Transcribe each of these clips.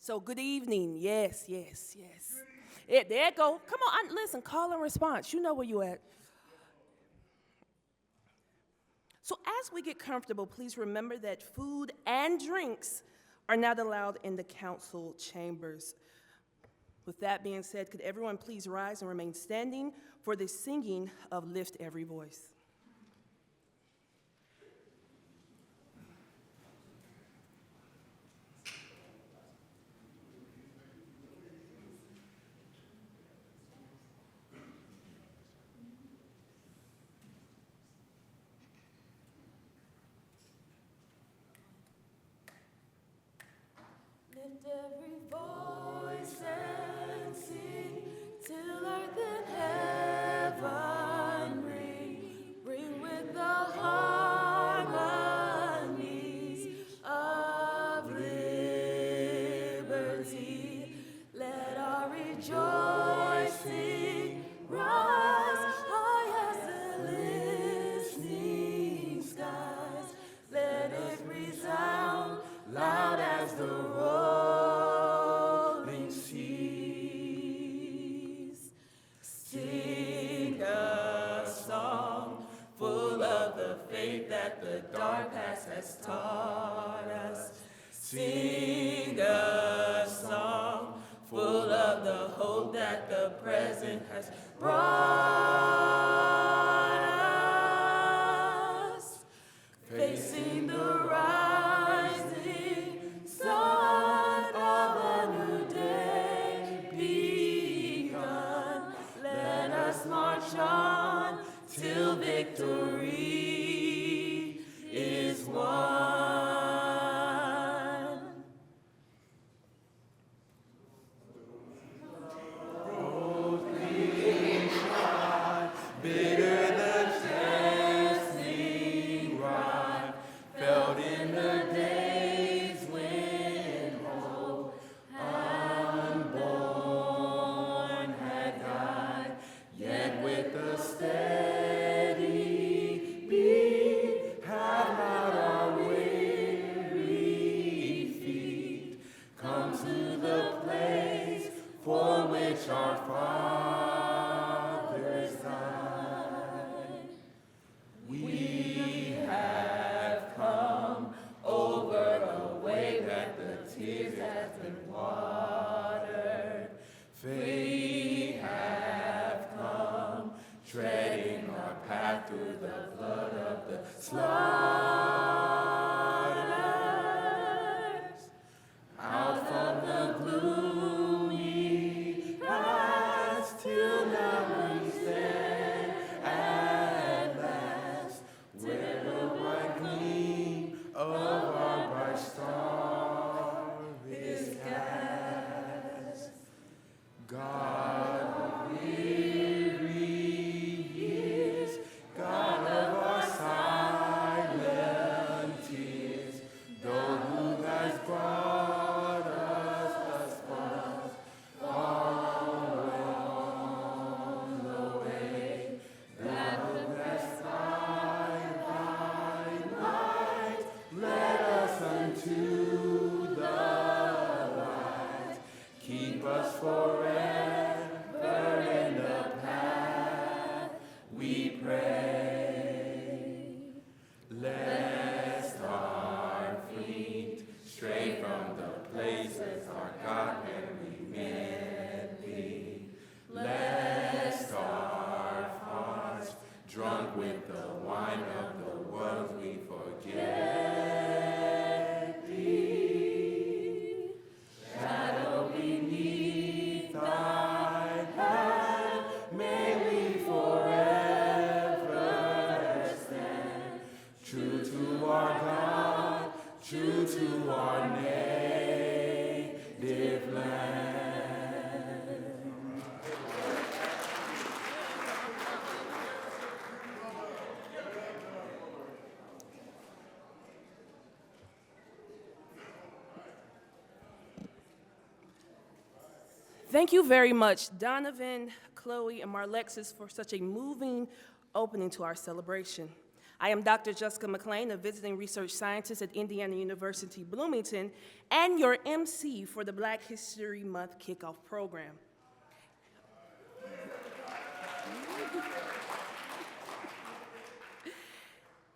So good evening. Yes, yes, yes. Yeah, there you go. Come on, listen, call and response. You know where you at. So as we get comfortable, please remember that food and drinks are not allowed in the council chambers. With that being said, could everyone please rise and remain standing for the singing of Lift Every Voice. Lift every voice and sing till earth and heaven ring with the harmonies of liberty. Let our rejoicing rise high as the listening skies. Let it resound loud as the rolling seas. Sing a song full of the faith that the dark past has taught us. Sing a song full of the hope that the present has brought us. Facing the rising sun of a new day begun. Let us march on till victory is won. Bitter the testing rod, felt in the days when hope unborn had died, yet with a steady beat have not our weary feet come to the place for which our fathers died. We have come over a way that the tears have been watered. We have come treading our path through the flood of the slaughters. Out from the gloomy past till now we stand at last, where the bright gleam of our bright star is cast. God of weary years, God of our silent tears, though who has brought us thus far along the way, that hope that shine thy light, let us unto the light. Keep us forever in the path we pray, lest our feet stray from the places our God when we met thee, lest our hearts, drunk with the wine of the world, we forget thee. Shadow beneath thy hand, may we forever stand, true to our God, true to our native land. Thank you very much, Donovan, Chloe, and Marlexis, for such a moving opening to our celebration. I am Dr. Jessica McLean, a visiting research scientist at Indiana University, Bloomington, and your MC for the Black History Month Kickoff Program.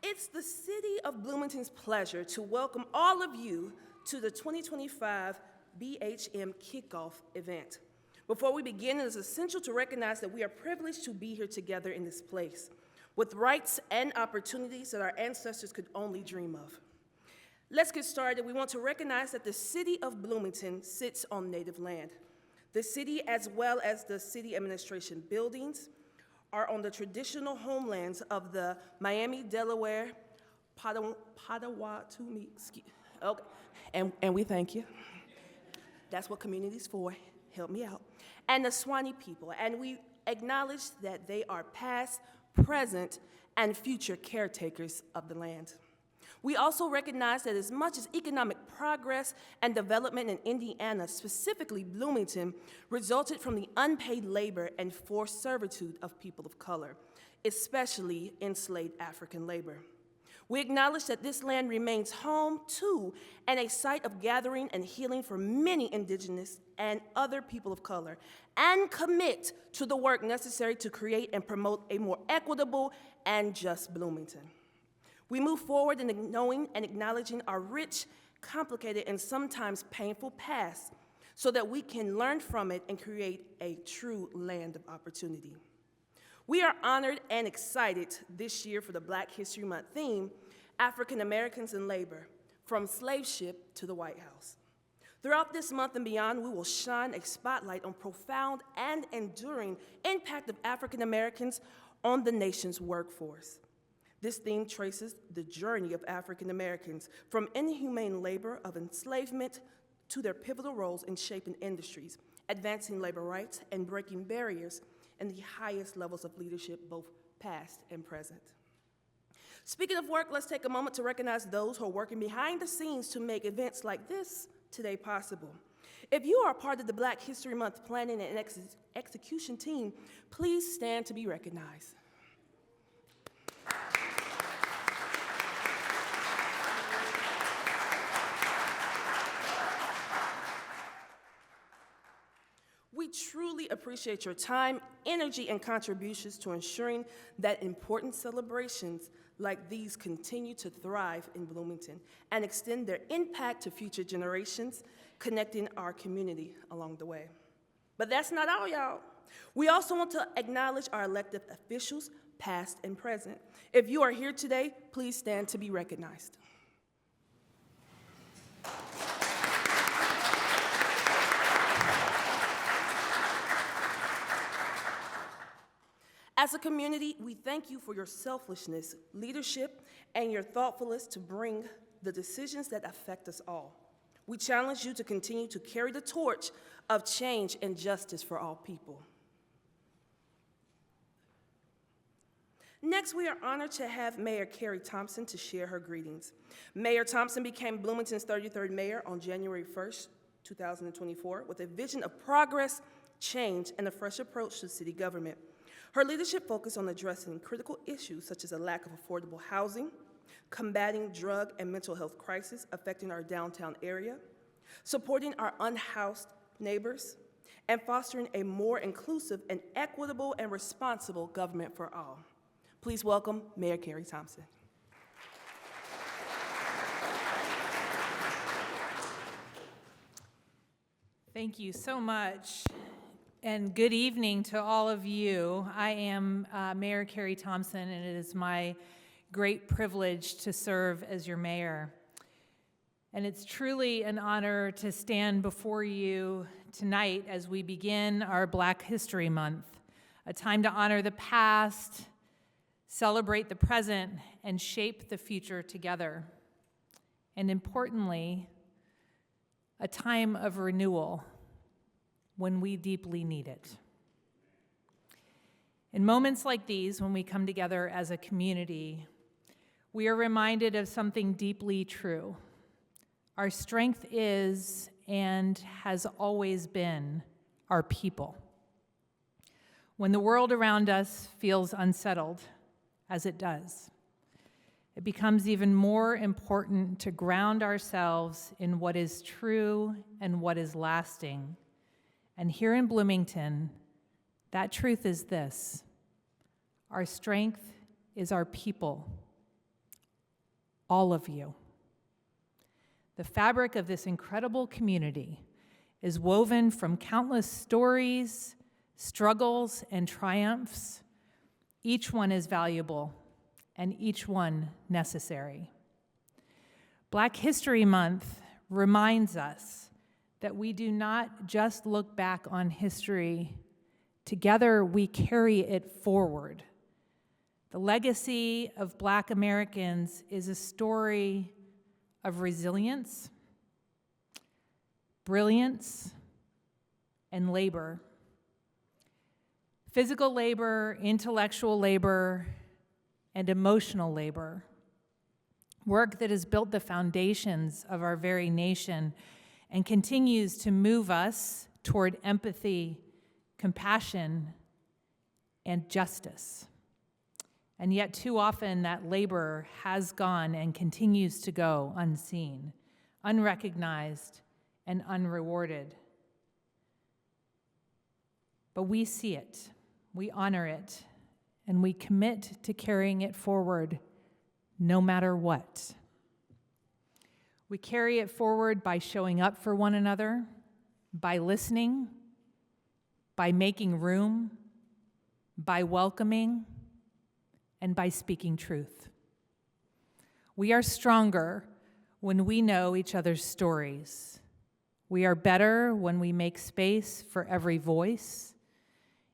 It's the City of Bloomington's pleasure to welcome all of you to the 2025 BHM Kickoff event. Before we begin, it is essential to recognize that we are privileged to be here together in this place, with rights and opportunities that our ancestors could only dream of. Let's get started. We want to recognize that the City of Bloomington sits on Native land. The city, as well as the city administration buildings, are on the traditional homelands of the Miami, Delaware, Potawatomi, okay, and we thank you. That's what community's for, help me out. And the Swanee people, and we acknowledge that they are past, present, and future caretakers of the land. We also recognize that as much as economic progress and development in Indiana, specifically Bloomington, resulted from the unpaid labor and forced servitude of people of color, especially enslaved African labor. We acknowledge that this land remains home to and a site of gathering and healing for many indigenous and other people of color, and commit to the work necessary to create and promote a more equitable and just Bloomington. We move forward in knowing and acknowledging our rich, complicated, and sometimes painful past so that we can learn from it and create a true land of opportunity. We are honored and excited this year for the Black History Month theme, African Americans in Labor, from slave ship to the White House. Throughout this month and beyond, we will shine a spotlight on profound and enduring impact of African Americans on the nation's workforce. This theme traces the journey of African Americans from inhumane labor of enslavement to their pivotal roles in shaping industries, advancing labor rights, and breaking barriers in the highest levels of leadership, both past and present. Speaking of work, let's take a moment to recognize those who are working behind the scenes to make events like this today possible. If you are part of the Black History Month planning and execution team, please stand to be recognized. We truly appreciate your time, energy, and contributions to ensuring that important celebrations like these continue to thrive in Bloomington and extend their impact to future generations, connecting our community along the way. But that's not all, y'all. We also want to acknowledge our elected officials, past and present. If you are here today, please stand to be recognized. As a community, we thank you for your selflessness, leadership, and your thoughtfulness to bring the decisions that affect us all. We challenge you to continue to carry the torch of change and justice for all people. Next, we are honored to have Mayor Carrie Thompson to share her greetings. Mayor Thompson became Bloomington's 33rd mayor on January 1st, 2024, with a vision of progress, change, and a fresh approach to city government. Her leadership focused on addressing critical issues such as a lack of affordable housing, combating drug and mental health crises affecting our downtown area, supporting our unhoused neighbors, and fostering a more inclusive and equitable and responsible government for all. Please welcome Mayor Carrie Thompson. Thank you so much, and good evening to all of you. I am Mayor Carrie Thompson, and it is my great privilege to serve as your mayor. And it's truly an honor to stand before you tonight as we begin our Black History Month, a time to honor the past, celebrate the present, and shape the future together. And importantly, a time of renewal when we deeply need it. In moments like these, when we come together as a community, we are reminded of something deeply true. Our strength is and has always been our people. When the world around us feels unsettled, as it does, it becomes even more important to ground ourselves in what is true and what is lasting. And here in Bloomington, that truth is this: our strength is our people, all of you. The fabric of this incredible community is woven from countless stories, struggles, and triumphs. Each one is valuable, and each one necessary. Black History Month reminds us that we do not just look back on history. Together, we carry it forward. The legacy of Black Americans is a story of resilience, brilliance, and labor. Physical labor, intellectual labor, and emotional labor. Work that has built the foundations of our very nation and continues to move us toward empathy, compassion, and justice. And yet too often that labor has gone and continues to go unseen, unrecognized, and unrewarded. But we see it, we honor it, and we commit to carrying it forward no matter what. We carry it forward by showing up for one another, by listening, by making room, by welcoming, and by speaking truth. We are stronger when we know each other's stories. We are better when we make space for every voice,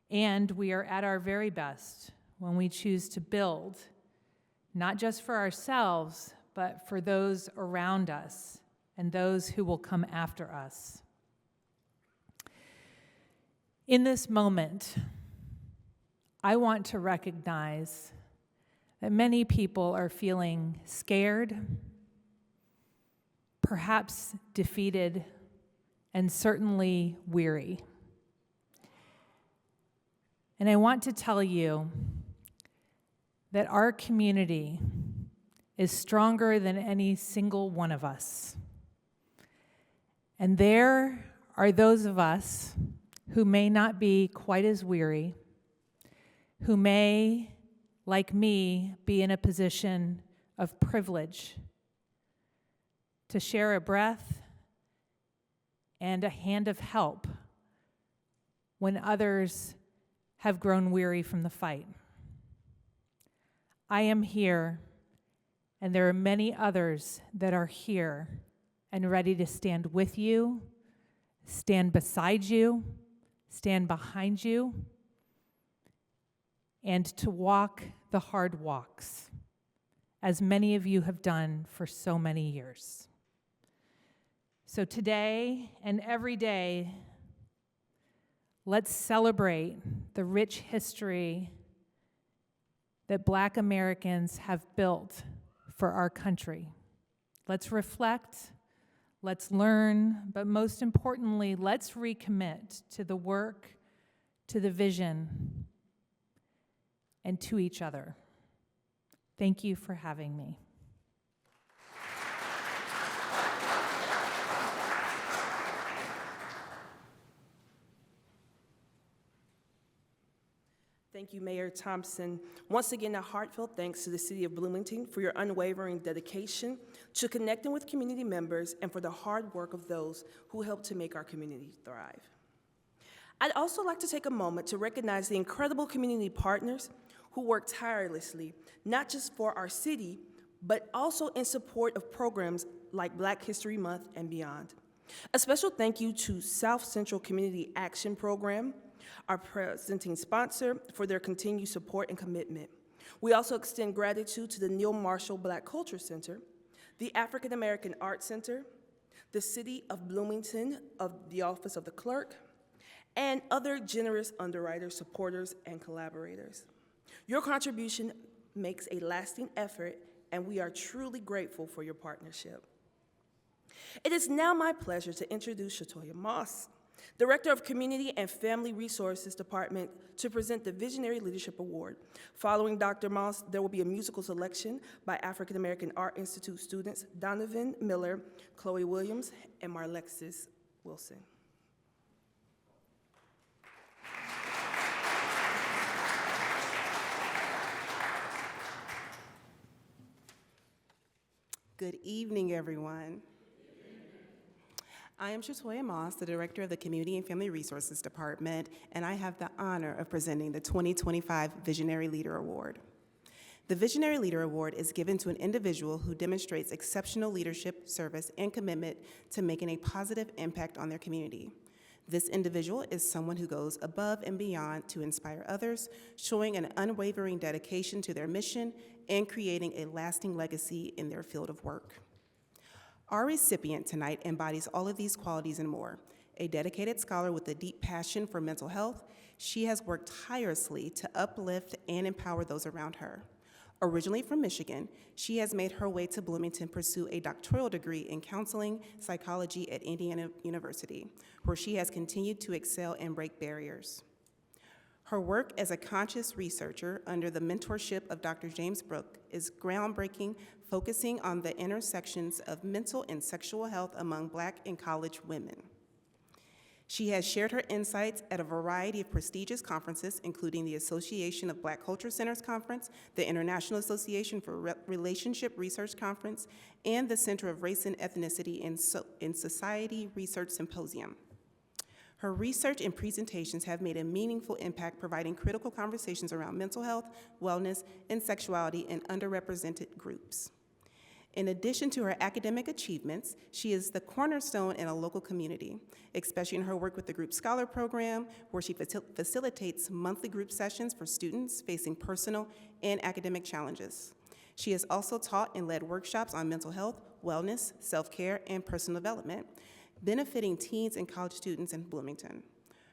and we are at our very best when we choose to build, not just for ourselves, but for those around us and those who will come after us. In this moment, I want to recognize that many people are feeling scared, perhaps defeated, and certainly weary. And I want to tell you that our community is stronger than any single one of us. And there are those of us who may not be quite as weary, who may, like me, be in a position of privilege to share a breath and a hand of help when others have grown weary from the fight. I am here, and there are many others that are here and ready to stand with you, stand beside you, stand behind you, and to walk the hard walks, as many of you have done for so many years. So today and every day, let's celebrate the rich history that Black Americans have built for our country. Let's reflect, let's learn, but most importantly, let's recommit to the work, to the vision, and to each other. Thank you for having me. Thank you, Mayor Thompson. Once again, a heartfelt thanks to the City of Bloomington for your unwavering dedication to connecting with community members and for the hard work of those who help to make our community thrive. I'd also like to take a moment to recognize the incredible community partners who work tirelessly, not just for our city, but also in support of programs like Black History Month and beyond. A special thank you to South Central Community Action Program, our presenting sponsor, for their continued support and commitment. We also extend gratitude to the Neil Marshall Black Culture Center, the African American Art Center, the City of Bloomington of the Office of the Clerk, and other generous underwriters, supporters, and collaborators. Your contribution makes a lasting effort, and we are truly grateful for your partnership. It is now my pleasure to introduce Shatoya Moss, Director of Community and Family Resources Department, to present the Visionary Leadership Award. Following Dr. Moss, there will be a musical selection by African American Art Institute students Donovan Miller, Chloe Williams, and Marlexis Wilson. Good evening, everyone. I am Shatoya Moss, the Director of the Community and Family Resources Department, and I have the honor of presenting the 2025 Visionary Leader Award. The Visionary Leader Award is given to an individual who demonstrates exceptional leadership, service, and commitment to making a positive impact on their community. This individual is someone who goes above and beyond to inspire others, showing an unwavering dedication to their mission and creating a lasting legacy in their field of work. Our recipient tonight embodies all of these qualities and more. A dedicated scholar with a deep passion for mental health, she has worked tirelessly to uplift and empower those around her. Originally from Michigan, she has made her way to Bloomington to pursue a doctoral degree in counseling psychology at Indiana University, where she has continued to excel and break barriers. Her work as a conscious researcher under the mentorship of Dr. James Brooke is groundbreaking, focusing on the intersections of mental and sexual health among Black and college women. She has shared her insights at a variety of prestigious conferences, including the Association of Black Culture Centers Conference, the International Association for Relationship Research Conference, and the Center of Race and Ethnicity in Society Research Symposium. Her research and presentations have made a meaningful impact, providing critical conversations around mental health, wellness, and sexuality in underrepresented groups. In addition to her academic achievements, she is the cornerstone in a local community, especially in her work with the Group Scholar Program, where she facilitates monthly group sessions for students facing personal and academic challenges. She has also taught and led workshops on mental health, wellness, self-care, and personal development, benefiting teens and college students in Bloomington.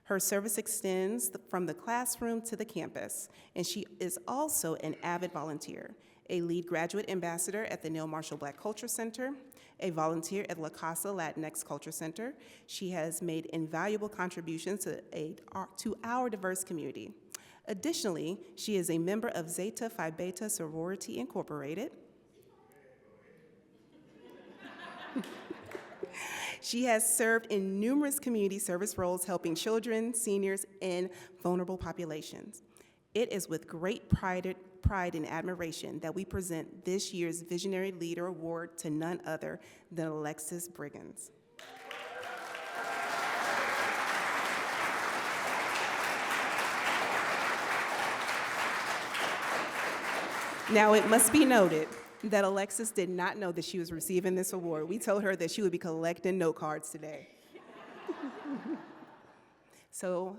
Her service extends from the classroom to the campus, and she is also an avid volunteer, a lead graduate ambassador at the Neil Marshall Black Culture Center, a volunteer at La Casa Latinx Culture Center. She has made invaluable contributions to our diverse community. Additionally, she is a member of Zeta Phi Beta Sorority Incorporated. She has served in numerous community service roles, helping children, seniors, and vulnerable populations. It is with great pride and admiration that we present this year's Visionary Leader Award to none other than Alexis Briggins. Now, it must be noted that Alexis did not know that she was receiving this award. We told her that she would be collecting note cards today. So,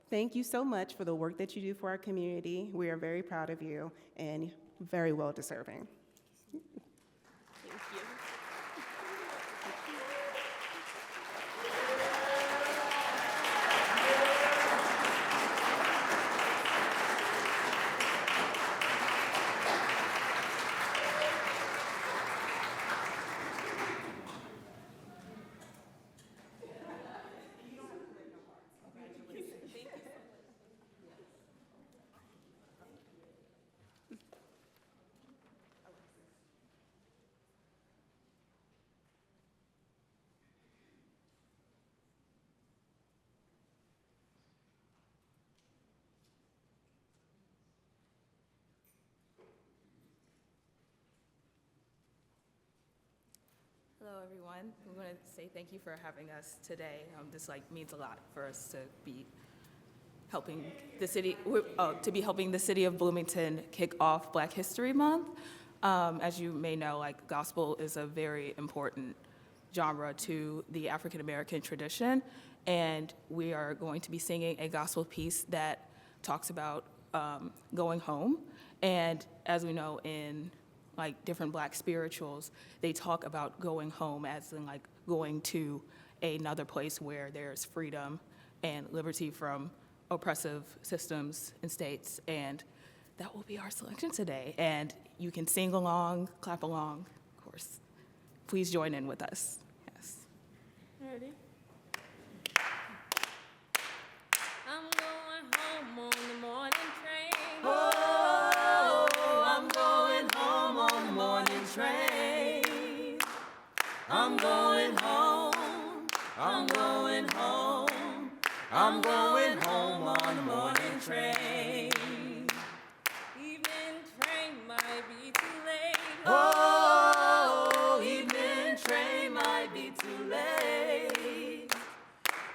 thank you so much for the work that you do for our community. We are very proud of you and very well deserving. Hello, everyone. We want to say thank you for having us today. This means a lot for us to be helping the city of Bloomington kick off Black History Month. As you may know, gospel is a very important genre to the African American tradition, and we are going to be singing a gospel piece that talks about going home. And as we know, in different Black spirituals, they talk about going home as in going to another place where there's freedom and liberty from oppressive systems and states. And that will be our selection today. And you can sing along, clap along, of course. Please join in with us. Yes. Ready? I'm going home on the morning train. Evening train might be too late. Oh, evening train might be too late.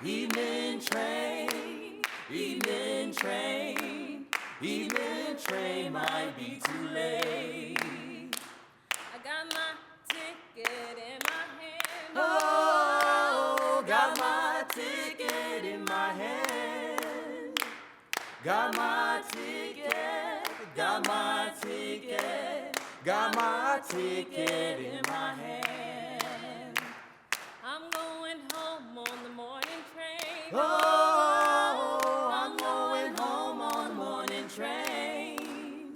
Evening train, evening train, evening train might be too late. I got my ticket in my hand. Oh, got my ticket in my hand. Got my ticket, got my ticket, got my ticket in my hand. I'm going home on the morning train. Oh, I'm going home on the morning train.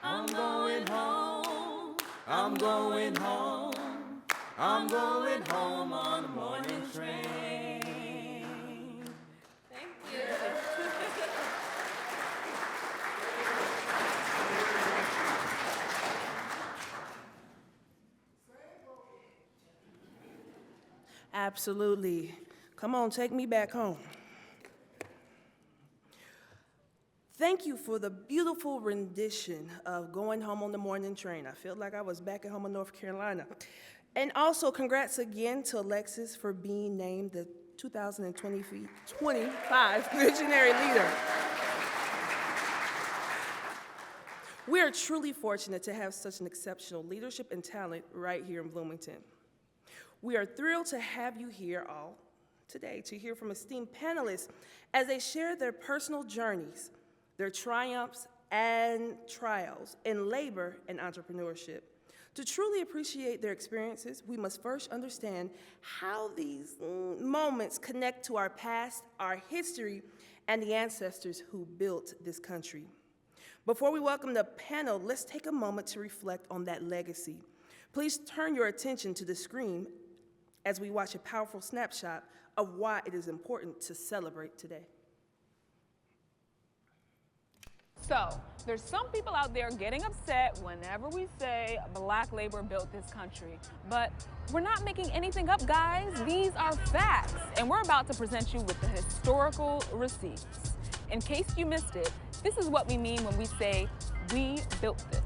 I'm going home, I'm going home, I'm going home on the morning train. Thank you. Absolutely. Come on, take me back home. Thank you for the beautiful rendition of Going Home on the Morning Train. I felt like I was back at home in North Carolina. And also, congrats again to Alexis for being named the 2025 Visionary Leader. We are truly fortunate to have such an exceptional leadership and talent right here in Bloomington. We are thrilled to have you here all today to hear from esteemed panelists as they share their personal journeys, their triumphs and trials in labor and entrepreneurship. To truly appreciate their experiences, we must first understand how these moments connect to our past, our history, and the ancestors who built this country. Before we welcome the panel, let's take a moment to reflect on that legacy. Please turn your attention to the screen as we watch a powerful snapshot of why it is important to celebrate today. So, there's some people out there getting upset whenever we say black labor built this country. But we're not making anything up, guys. These are facts. And we're about to present you with the historical receipts. In case you missed it, this is what we mean when we say, we built this.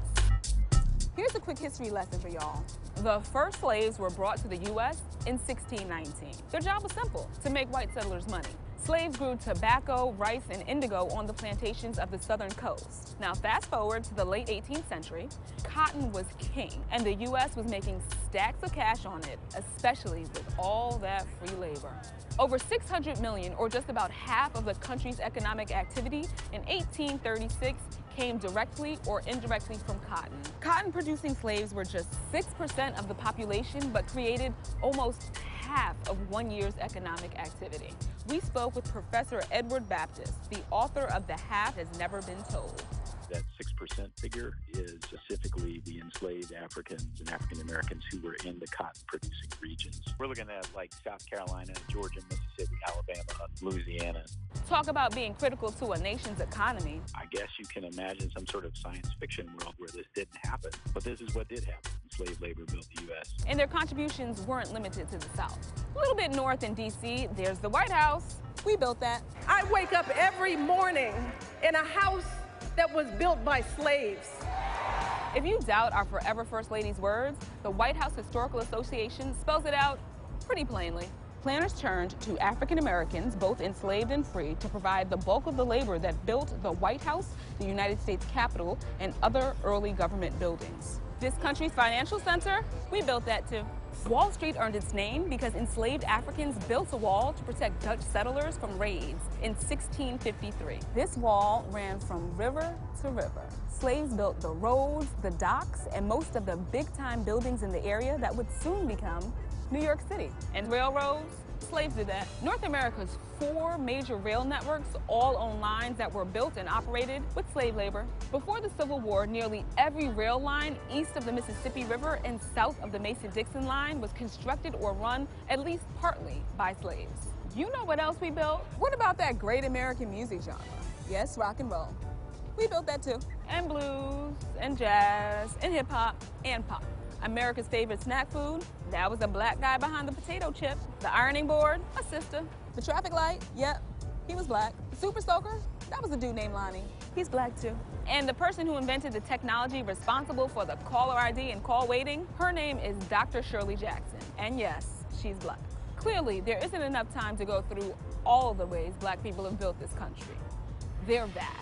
Here's a quick history lesson for y'all. The first slaves were brought to the U.S. in 1619. Their job was simple, to make white settlers money. Slaves grew tobacco, rice, and indigo on the plantations of the southern coast. Now, fast forward to the late 18th century, cotton was king, and the U.S. was making stacks of cash on it, especially with all that free labor. Over 600 million, or just about half of the country's economic activity in 1836 came directly or indirectly from cotton. Cotton-producing slaves were just 6% of the population, but created almost half of 1 year's economic activity. We spoke with Professor Edward Baptist, the author of The Half Has Never Been Told. That 6% figure is specifically the enslaved Africans and African Americans who were in the cotton-producing regions. We're looking at like South Carolina, Georgia, Mississippi, Alabama, Louisiana. Talk about being critical to a nation's economy. I guess you can imagine some sort of science fiction world where this didn't happen, but this is what did happen. Slave labor built the U.S. And their contributions weren't limited to the South. A little bit north in D.C., there's the White House. We built that. I wake up every morning in a house that was built by slaves. If you doubt our forever First Lady's words, the White House Historical Association spells it out pretty plainly. Planners turned to African Americans, both enslaved and free, to provide the bulk of the labor that built the White House, the United States Capitol, and other early government buildings. This country's financial center, we built that too. Wall Street earned its name because enslaved Africans built a wall to protect Dutch settlers from raids in 1653. This wall ran from river to river. Slaves built the roads, the docks, and most of the big-time buildings in the area that would soon become New York City. And railroads, slaves did that. North America's 4 major rail networks all own lines that were built and operated with slave labor. Before the Civil War, nearly every rail line east of the Mississippi River and south of the Mason-Dixon line was constructed or run at least partly by slaves. You know what else we built? What about that great American music genre? Yes, rock and roll. We built that too. And blues, and jazz, and hip hop, and pop. America's favorite snack food, that was a black guy behind the potato chip. The ironing board, a sister. The traffic light, yep, he was black. Super soaker, that was a dude named Lonnie. He's black too. And the person who invented the technology responsible for the caller ID and call waiting, her name is Dr. Shirley Jackson. And yes, she's black. Clearly, there isn't enough time to go through all the ways black people have built this country. They're vast.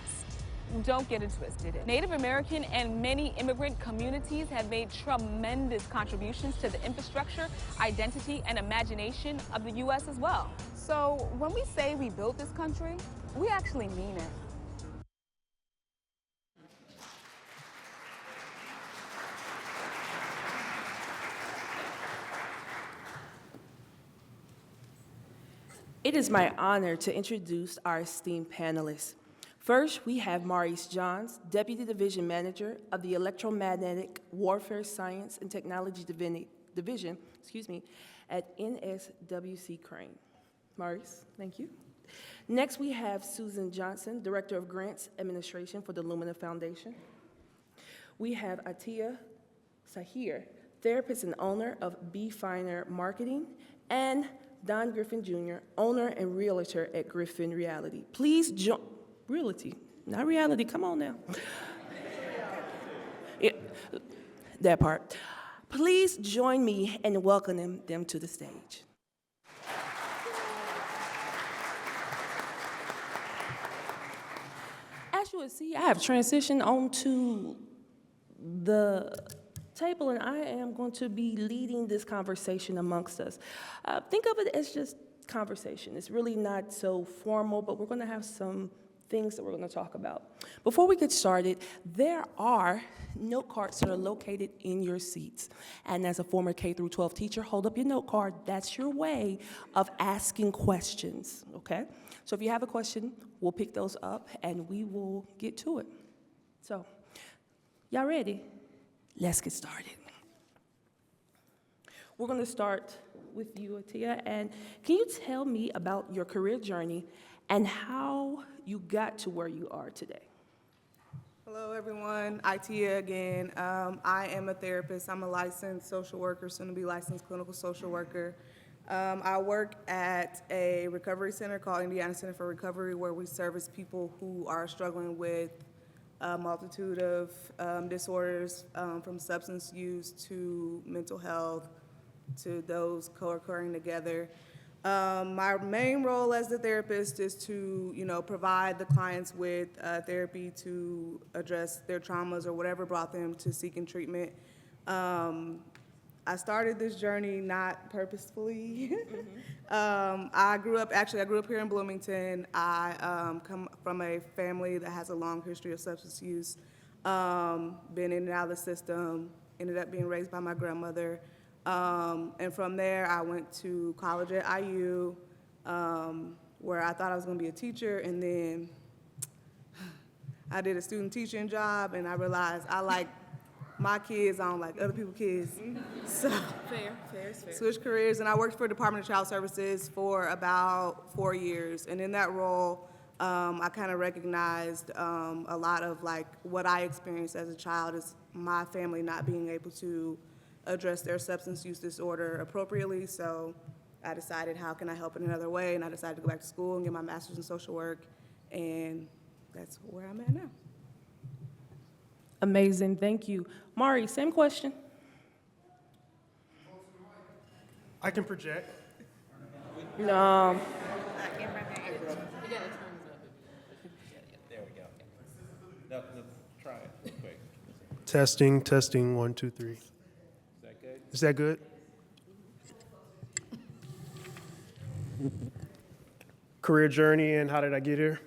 Don't get it twisted. Native American and many immigrant communities have made tremendous contributions to the infrastructure, identity, and imagination of the U.S. as well. So when we say we built this country, we actually mean it. It is my honor to introduce our esteemed panelists. First, we have Maurice Johns, Deputy Division Manager of the Electromagnetic Warfare Science and Technology Division, at NSWC Crane. Maurice, thank you. Next, we have Susan Johnson, Director of Grants Administration for the Lumina Foundation. We have Atiya Sahir, Therapist and owner of Be Finer Marketing, and Don Griffin Jr., owner and realtor at Griffin Realty. Please join, realty, not reality, come on now. Yeah, that part. Please join me in welcoming them to the stage. As you will see, I have transitioned onto the table, and I am going to be leading this conversation amongst us. Think of it as just conversation. It's really not so formal, but we're going to have some things that we're going to talk about. Before we get started, there are note cards that are located in your seats. And as a former K-12 teacher, hold up your note card. That's your way of asking questions, okay? So if you have a question, we'll pick those up and we will get to it. So, y'all ready? Let's get started. We're going to start with you, Atiya, and can you tell me about your career journey and how you got to where you are today? Hello, everyone. Atiya again. I am a therapist. I'm a licensed social worker, soon to be licensed clinical social worker. I work at a recovery center called Indiana Center for Recovery, where we service people who are struggling with a multitude of disorders, from substance use to mental health to those co-occurring together. My main role as the therapist is to, provide the clients with therapy to address their traumas or whatever brought them to seeking treatment. I started this journey not purposefully. I grew up here in Bloomington. I come from a family that has a long history of substance use, been in and out of the system, ended up being raised by my grandmother. And from there, I went to college at IU, where I thought I was going to be a teacher, and then I did a student teaching job, and I realized I like my kids, I don't like other people's kids. So Fair. switched careers, and I worked for Department of Child Services for about 4 years. And in that role, I kind of recognized a lot of what I experienced as a child is my family not being able to address their substance use disorder appropriately. So I decided, how can I help in another way? And I decided to go back to school and get my master's in social work, and that's where I'm at now. Amazing, thank you. Mari, same question. I can project. No. There we go. No, try it real quick. Testing, 1, 2, 3. Is that good? Is that good? Career journey and how did I get here?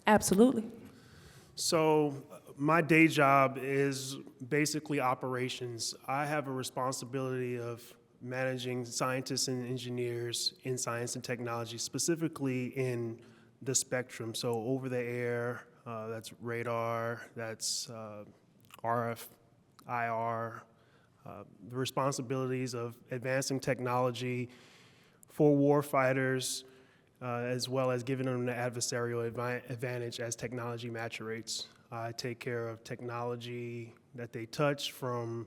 Absolutely. So my day job is basically operations. I have a responsibility of managing scientists and engineers in science and technology, specifically in the spectrum. So over the air, that's radar, that's RF, IR, the responsibilities of advancing technology for war fighters, as well as giving them the adversarial advantage as technology maturates. I take care of technology that they touch, from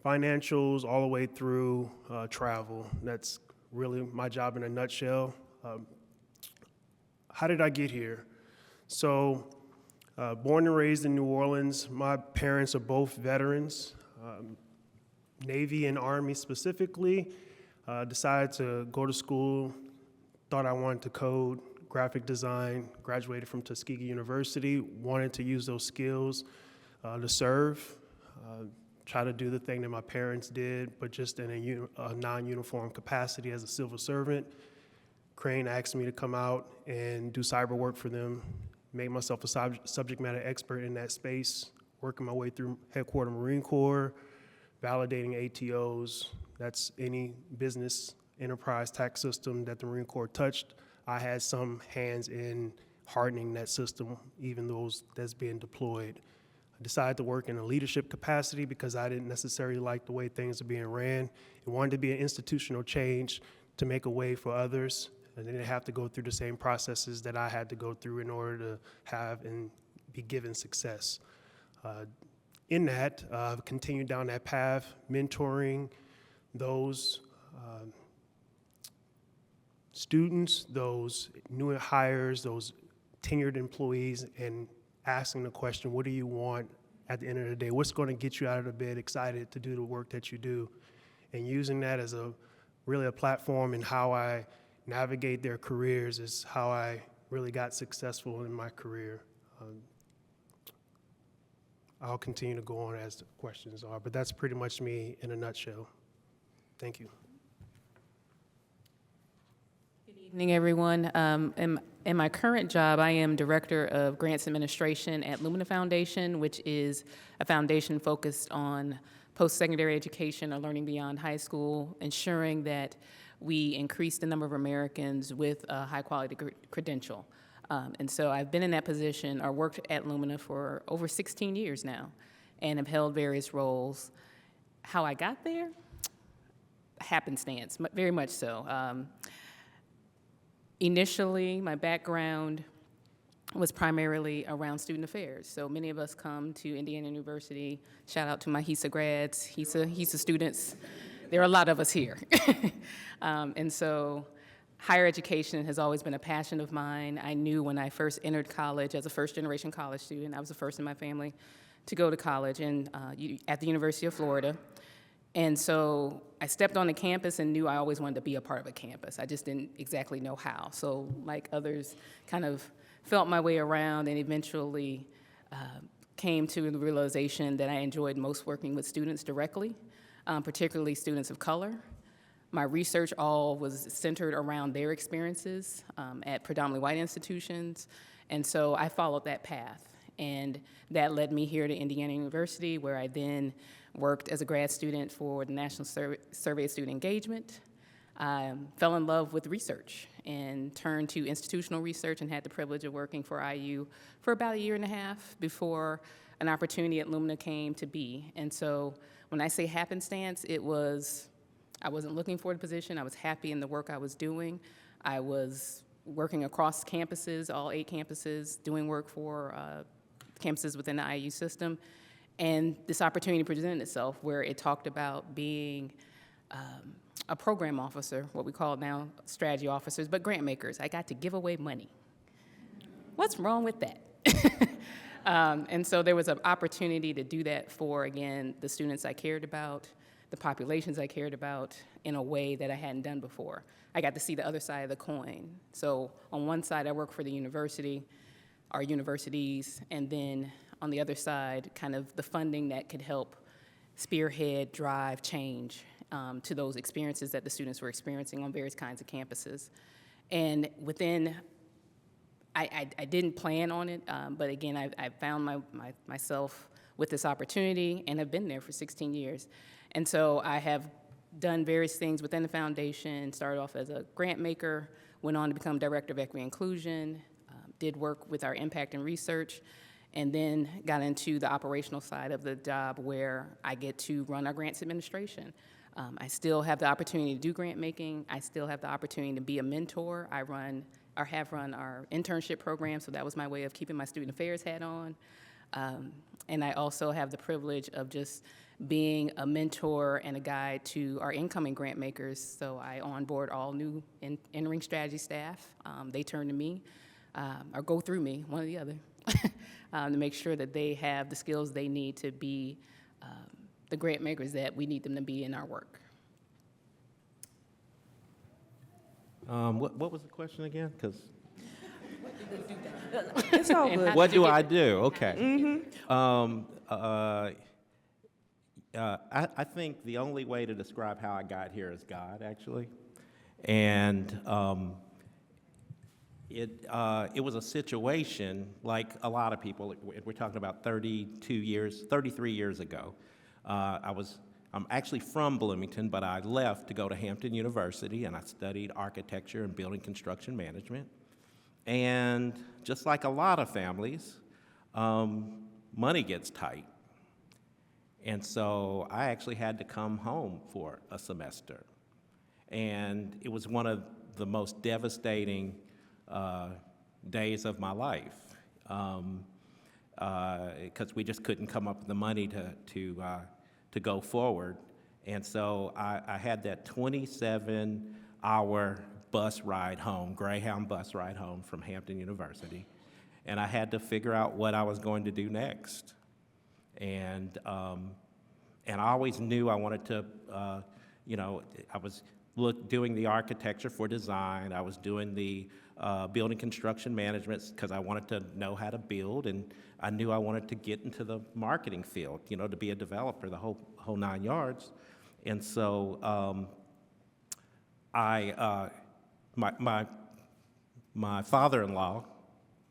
financials all the way through travel. That's really my job in a nutshell. how did I get here? So, born and raised in New Orleans, my parents are both veterans, Navy and Army specifically. Decided to go to school, thought I wanted to code, graphic design, graduated from Tuskegee University, wanted to use those skills to serve, try to do the thing that my parents did, but just in a non-uniform capacity as a civil servant. Crane asked me to come out and do cyber work for them, made myself a subject matter expert in that space, working my way through Headquarter Marine Corps, validating ATOs. That's any business enterprise tax system that the Marine Corps touched. I had some hands in hardening that system, even those that's being deployed. I decided to work in a leadership capacity because I didn't necessarily like the way things are being ran. I wanted to be an institutional change to make a way for others, and they didn't have to go through the same processes that I had to go through in order to have and be given success. In that, I've continued down that path, mentoring those students, those new hires, those tenured employees, and asking the question, what do you want at the end of the day? What's going to get you out of the bed excited to do the work that you do? And using that as really a platform in how I navigate their careers is how I really got successful in my career. I'll continue to go on as the questions are, but that's pretty much me in a nutshell. Thank you. Good evening, everyone. In my current job, I am Director of Grants Administration at Lumina Foundation, which is a foundation focused on post-secondary education or learning beyond high school, ensuring that we increase the number of Americans with a high-quality credential. And so I've been in that position or worked at Lumina for over 16 years now and have held various roles. How I got there? Happenstance, very much so. Initially, my background was primarily around student affairs. So many of us come to Indiana University. Shout out to my HESA grads, HESA students. There are a lot of us here. And so higher education has always been a passion of mine. I knew when I first entered college as a first-generation college student, I was the first in my family to go to college at the University of Florida. And so I stepped on the campus and knew I always wanted to be a part of a campus. I just didn't exactly know how. So like others, kind of felt my way around and eventually came to the realization that I enjoyed most working with students directly, particularly students of color. My research all was centered around their experiences at predominantly white institutions. And so I followed that path. And that led me here to Indiana University, where I then worked as a grad student for the National Survey of Student Engagement. Fell in love with research and turned to institutional research and had the privilege of working for IU for about 1.5 years before an opportunity at Lumina came to be. And so when I say happenstance, I wasn't looking for the position. I was happy in the work I was doing. I was working across campuses, all 8 campuses, doing work for campuses within the IU system. And this opportunity presented itself where it talked about being a program officer, what we call now strategy officers, but grant makers. I got to give away money. What's wrong with that? And so there was an opportunity to do that for, again, the students I cared about, the populations I cared about in a way that I hadn't done before. I got to see the other side of the coin. So on one side, I work for the university, our universities, and then on the other side, kind of the funding that could help spearhead, drive change to those experiences that the students were experiencing on various kinds of campuses. And within, I didn't plan on it, but again, I found myself with this opportunity and have been there for 16 years. And so I have done various things within the foundation, started off as a grant maker, went on to become Director of Equity and Inclusion, did work with our impact and research, and then got into the operational side of the job where I get to run our grants administration. I still have the opportunity to do grant making. I still have the opportunity to be a mentor. I have run our internship program, so that was my way of keeping my student affairs hat on. And I also have the privilege of just being a mentor and a guide to our incoming grant makers. So I onboard all new entering strategy staff. They turn to me. or go through me, one or the other, to make sure that they have the skills they need to be the grant makers that we need them to be in our work. What was the question again? Because It's all good. what do I do? Okay. I think the only way to describe how I got here is God, actually. And it was a situation like a lot of people. We're talking about 33 years ago. I'm actually from Bloomington, but I left to go to Hampton University, and I studied architecture and building construction management. And just like a lot of families, money gets tight. And so I actually had to come home for a semester. And it was one of the most devastating days of my life, because we just couldn't come up with the money to go forward. And so I had that 27-hour bus ride home, Greyhound bus ride home from Hampton University. And I had to figure out what I was going to do next. And I always knew I wanted to, I was doing the architecture for design. I was doing the building construction management because I wanted to know how to build, and I knew I wanted to get into the marketing field, to be a developer, the whole 9 yards. And so my father-in-law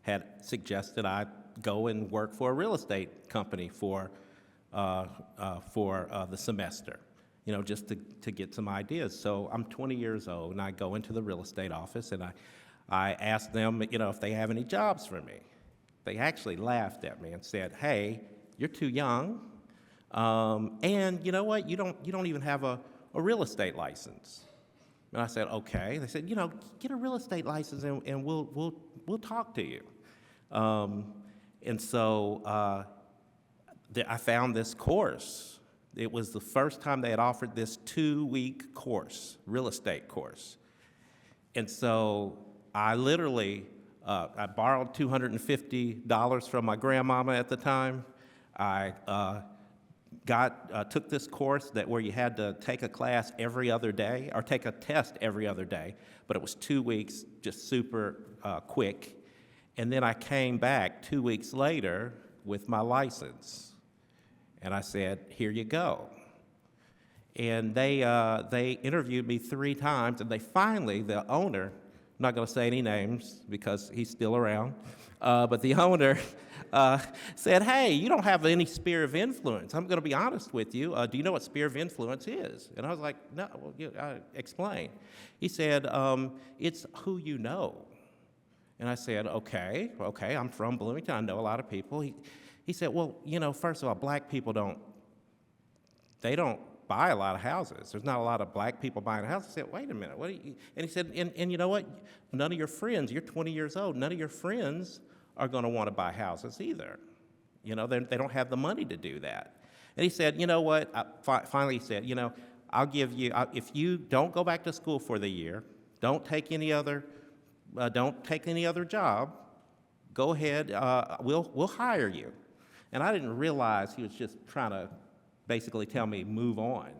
had suggested I go and work for a real estate company for the semester, just to get some ideas. So I'm 20 years old, and I go into the real estate office, and I asked them, if they have any jobs for me. They actually laughed at me and said, "Hey, you're too young, and you know what? You don't even have a real estate license." And I said, "Okay." They said, "Get a real estate license, and we'll talk to you." And so I found this course. It was the first time they had offered this 2-week course, real estate course. And so I literally, I borrowed $250 from my grandmama at the time. I took this course where you had to take a class every other day, or take a test every other day, but it was 2 weeks, just super quick. And then I came back 2 weeks later with my license. And I said, "Here you go." And they interviewed me 3 times, and they finally, the owner, I'm not going to say any names because he's still around, but the owner said, "Hey, you don't have any sphere of influence. I'm going to be honest with you. Do you know what sphere of influence is?" And I was like, "No, well, explain." He said, "It's who you know." And I said, okay, I'm from Bloomington. I know a lot of people. He said, "Well, first of all, black people don't buy a lot of houses. There's not a lot of black people buying a house." I said, "Wait a minute, what do you?" And he said, and you know what? None of your friends, you're 20 years old, none of your friends are going to want to buy houses either. They don't have the money to do that." And he said, "You know what?" Finally he said, "I'll give you, if you don't go back to school for the year, don't take any other job, go ahead, we'll hire you." And I didn't realize he was just trying to basically tell me, move on.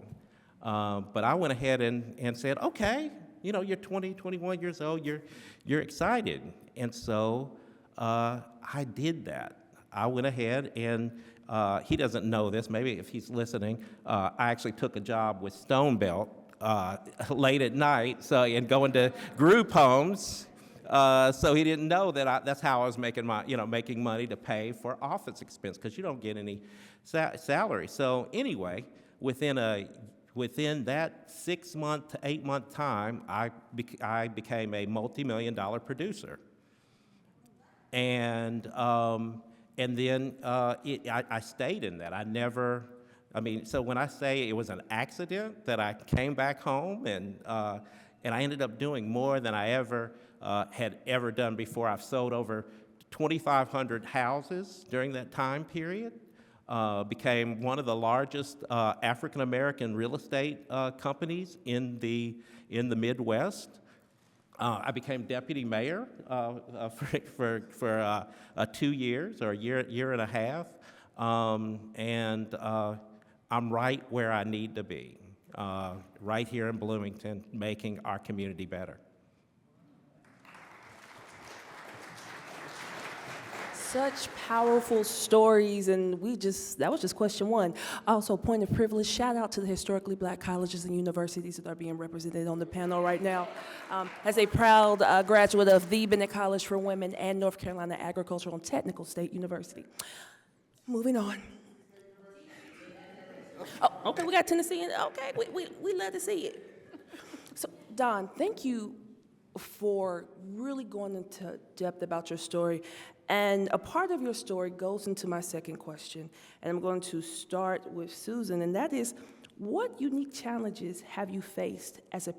But I went ahead and said, "Okay, you're 20, 21 years old, you're excited." And so I did that. I went ahead and, he doesn't know this, maybe if he's listening, I actually took a job with Stone Belt late at night, and going to group homes. So he didn't know that that's how I was making money to pay for office expense, because you don't get any salary. So anyway, within that 6-month to 8-month time, I became a multi-million-dollar producer. And then I stayed in that. So when I say it was an accident that I came back home, and I ended up doing more than I had ever done before. I've sold over 2,500 houses during that time period. Became one of the largest African-American real estate companies in the Midwest. I became deputy mayor for 2 years, or a year and a half, and I'm right where I need to be, right here in Bloomington, making our community better. Such powerful stories, and that was just question one. Also, point of privilege, shout out to the historically black colleges and universities that are being represented on the panel right now. As a proud graduate of the Bennett College for Women and North Carolina Agricultural and Technical State University. Moving on. Oh, okay, we got Tennessee, okay, we love to see it. So, Don, thank you for really going into depth about your story. And a part of your story goes into my second question. And I'm going to start with Susan, and that is, what unique challenges have you faced as a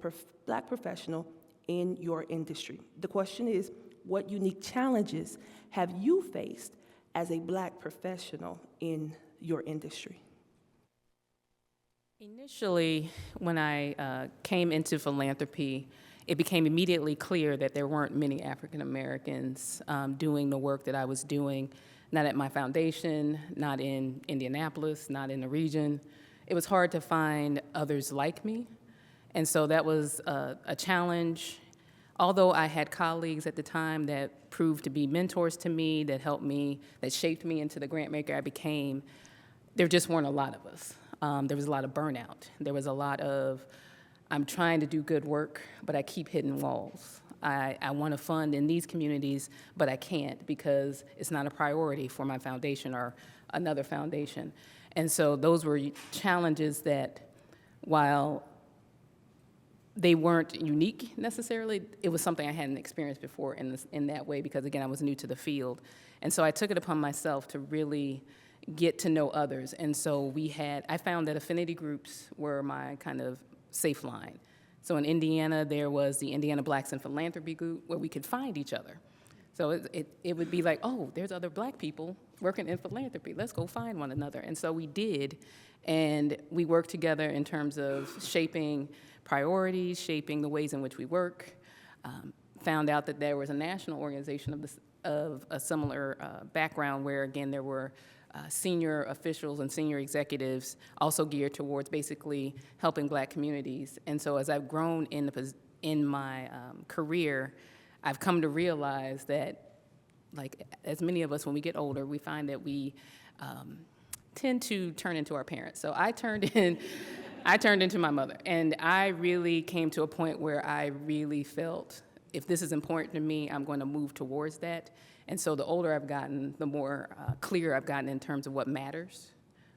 black professional in your industry? The question is, what unique challenges have you faced as a black professional in your industry? Initially, when I came into philanthropy, it became immediately clear that there weren't many African Americans doing the work that I was doing, not at my foundation, not in Indianapolis, not in the region. It was hard to find others like me, and so that was a challenge. Although I had colleagues at the time that proved to be mentors to me, that helped me, that shaped me into the grant maker I became, there just weren't a lot of us. There was a lot of burnout. There was a lot of, I'm trying to do good work, but I keep hitting walls. I want to fund in these communities, but I can't because it's not a priority for my foundation or another foundation. And so those were challenges that, while they weren't unique necessarily, it was something I hadn't experienced before in that way because, again, I was new to the field. And so I took it upon myself to really get to know others. And so I found that affinity groups were my kind of safe line. So in Indiana, there was the Indiana Blacks in Philanthropy group where we could find each other. So it would be like, oh, there's other black people working in philanthropy. Let's go find one another. And so we did, and we worked together in terms of shaping priorities, shaping the ways in which we work. Found out that there was a national organization of a similar background where, again, there were senior officials and senior executives also geared towards basically helping black communities. And so as I've grown in my career, I've come to realize that, like, as many of us, when we get older, we find that we tend to turn into our parents. So I turned into my mother, and I really came to a point where I really felt, if this is important to me, I'm going to move towards that. And so the older I've gotten, the more clear I've gotten in terms of what matters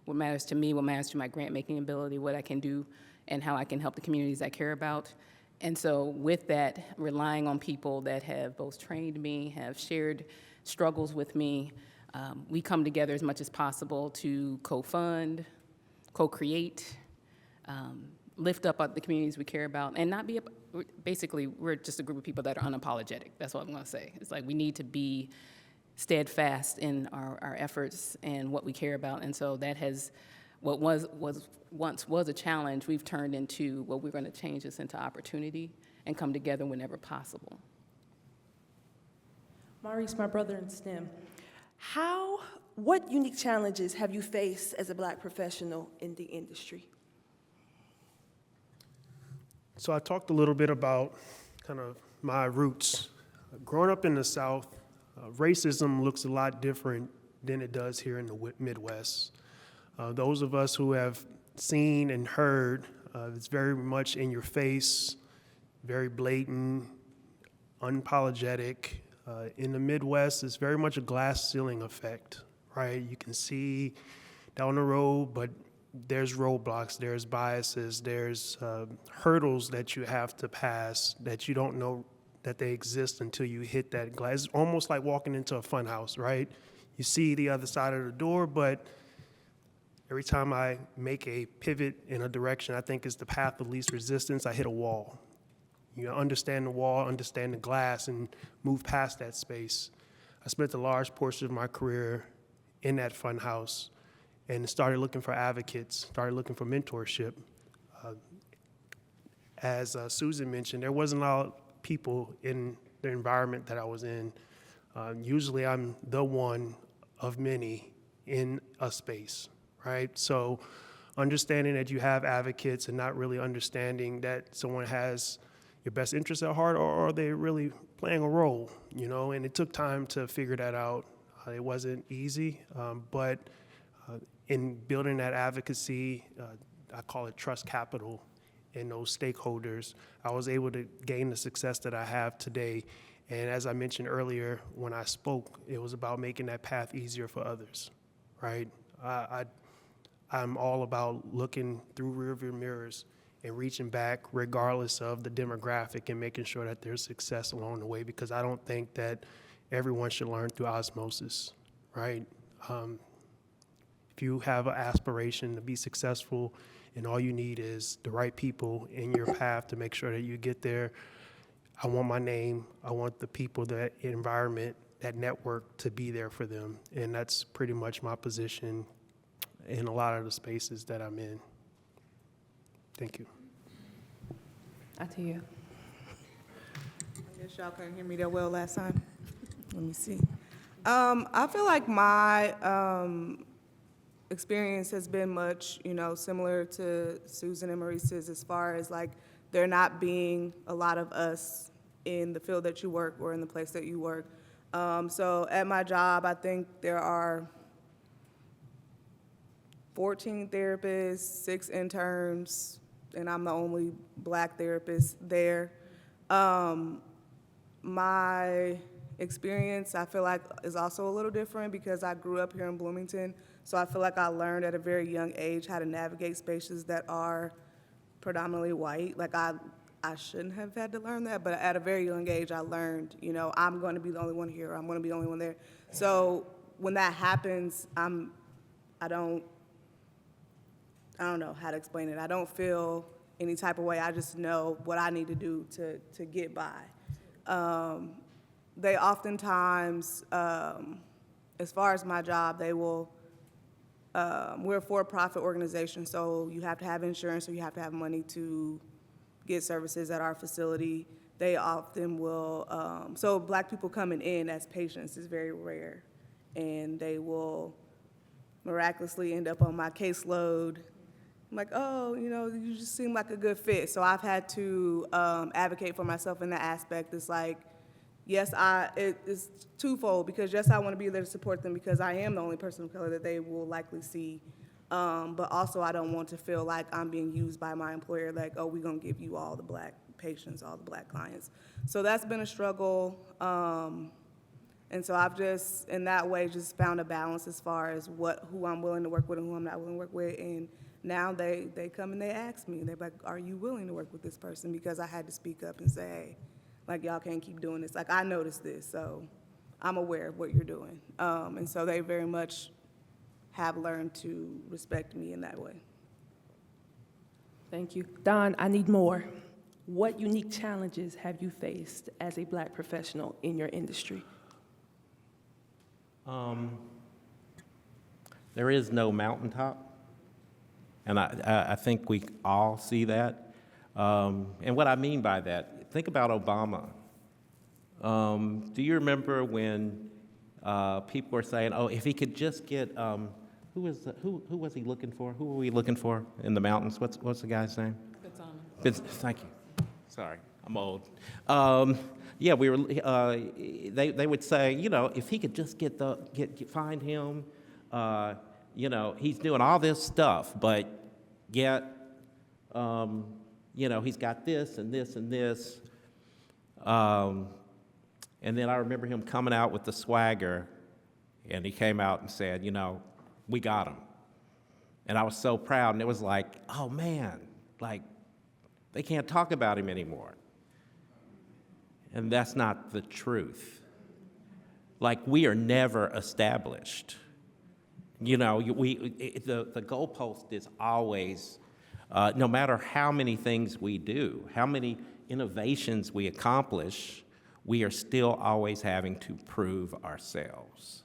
to me, what matters to my grant-making ability, what I can do, and how I can help the communities I care about. And so with that, relying on people that have both trained me, have shared struggles with me, we come together as much as possible to co-fund, co-create, lift up the communities we care about, and not be, basically, we're just a group of people that are unapologetic. That's what I'm gonna say. It's like we need to be steadfast in our efforts and what we care about. And so that has, what once was a challenge, we've turned into, well, we're gonna change this into opportunity and come together whenever possible. Maurice, my brother in STEM, what unique challenges have you faced as a black professional in the industry? So I talked a little bit about kind of my roots. Growing up in the South, racism looks a lot different than it does here in the Midwest. Those of us who have seen and heard, it's very much in your face, very blatant, unapologetic. In the Midwest, it's very much a glass ceiling effect, right? You can see down the road, but there's roadblocks, there's biases, there's hurdles that you have to pass that you don't know that they exist until you hit that glass. It's almost like walking into a fun house, right? You see the other side of the door, but every time I make a pivot in a direction I think is the path of least resistance, I hit a wall. You understand the wall, understand the glass, and move past that space. I spent a large portion of my career in that fun house and started looking for advocates, started looking for mentorship. As Susan mentioned, there wasn't a lot of people in the environment that I was in. Usually I'm the one of many in a space, right? So understanding that you have advocates and not really understanding that someone has your best interests at heart, or are they really playing a role, you know? And it took time to figure that out. It wasn't easy, but in building that advocacy, I call it trust capital in those stakeholders, I was able to gain the success that I have today. And as I mentioned earlier, when I spoke, it was about making that path easier for others, right? I'm all about looking through rearview mirrors and reaching back regardless of the demographic and making sure that there's success along the way, because I don't think that everyone should learn through osmosis, right? If you have an aspiration to be successful and all you need is the right people in your path to make sure that you get there, I want my name, I want the people, that environment, that network to be there for them. And that's pretty much my position in a lot of the spaces that I'm in. Thank you. Atia. I guess y'all couldn't hear me that well last time. Let me see. I feel like my experience has been much, similar to Susan and Maurice's, as far as like there not being a lot of us in the field that you work or in the place that you work. So at my job, I think there are 14 therapists, 6 interns, and I'm the only Black therapist there. My experience, I feel like, is also a little different because I grew up here in Bloomington, so I feel like I learned at a very young age how to navigate spaces that are predominantly white. Like I shouldn't have had to learn that, but at a very young age I learned, I'm going to be the only one here, I'm going to be the only one there. So when that happens, I don't know how to explain it. I don't feel any type of way. I just know what I need to do to get by. They oftentimes, as far as my job, they will, we're a for-profit organization, so you have to have insurance or you have to have money to get services at our facility. They often will, so Black people coming in as patients is very rare, and they will miraculously end up on my caseload. I'm like, oh, you just seem like a good fit. So I've had to advocate for myself in that aspect. It's like, yes, it's twofold, because yes, I want to be there to support them because I am the only person of color that they will likely see. But also I don't want to feel like I'm being used by my employer, like, oh, we're going to give you all the Black patients, all the Black clients. So that's been a struggle. And so I've just, in that way, just found a balance as far as who I'm willing to work with and who I'm not willing to work with. And now they come and they ask me, they're like, are you willing to work with this person? Because I had to speak up and say, hey, like, y'all can't keep doing this. Like, I noticed this, so I'm aware of what you're doing. And so they very much have learned to respect me in that way. Thank you. Don, I need more. What unique challenges have you faced as a Black professional in your industry? There is no mountaintop, and I think we all see that. And what I mean by that, think about Obama. Do you remember when people were saying, oh, if he could just get, who was he looking for? Who were we looking for in the mountains? What's the guy's name? Thank you. Sorry, I'm old. Yeah, we were. They would say, if he could just find him, he's doing all this stuff, but yet, he's got this and this and this. And then I remember him coming out with the swagger, and he came out and said, we got him. And I was so proud, and it was like, oh man, like, they can't talk about him anymore. And that's not the truth. Like, we are never established. The goalpost is always, no matter how many things we do, how many innovations we accomplish, we are still always having to prove ourselves.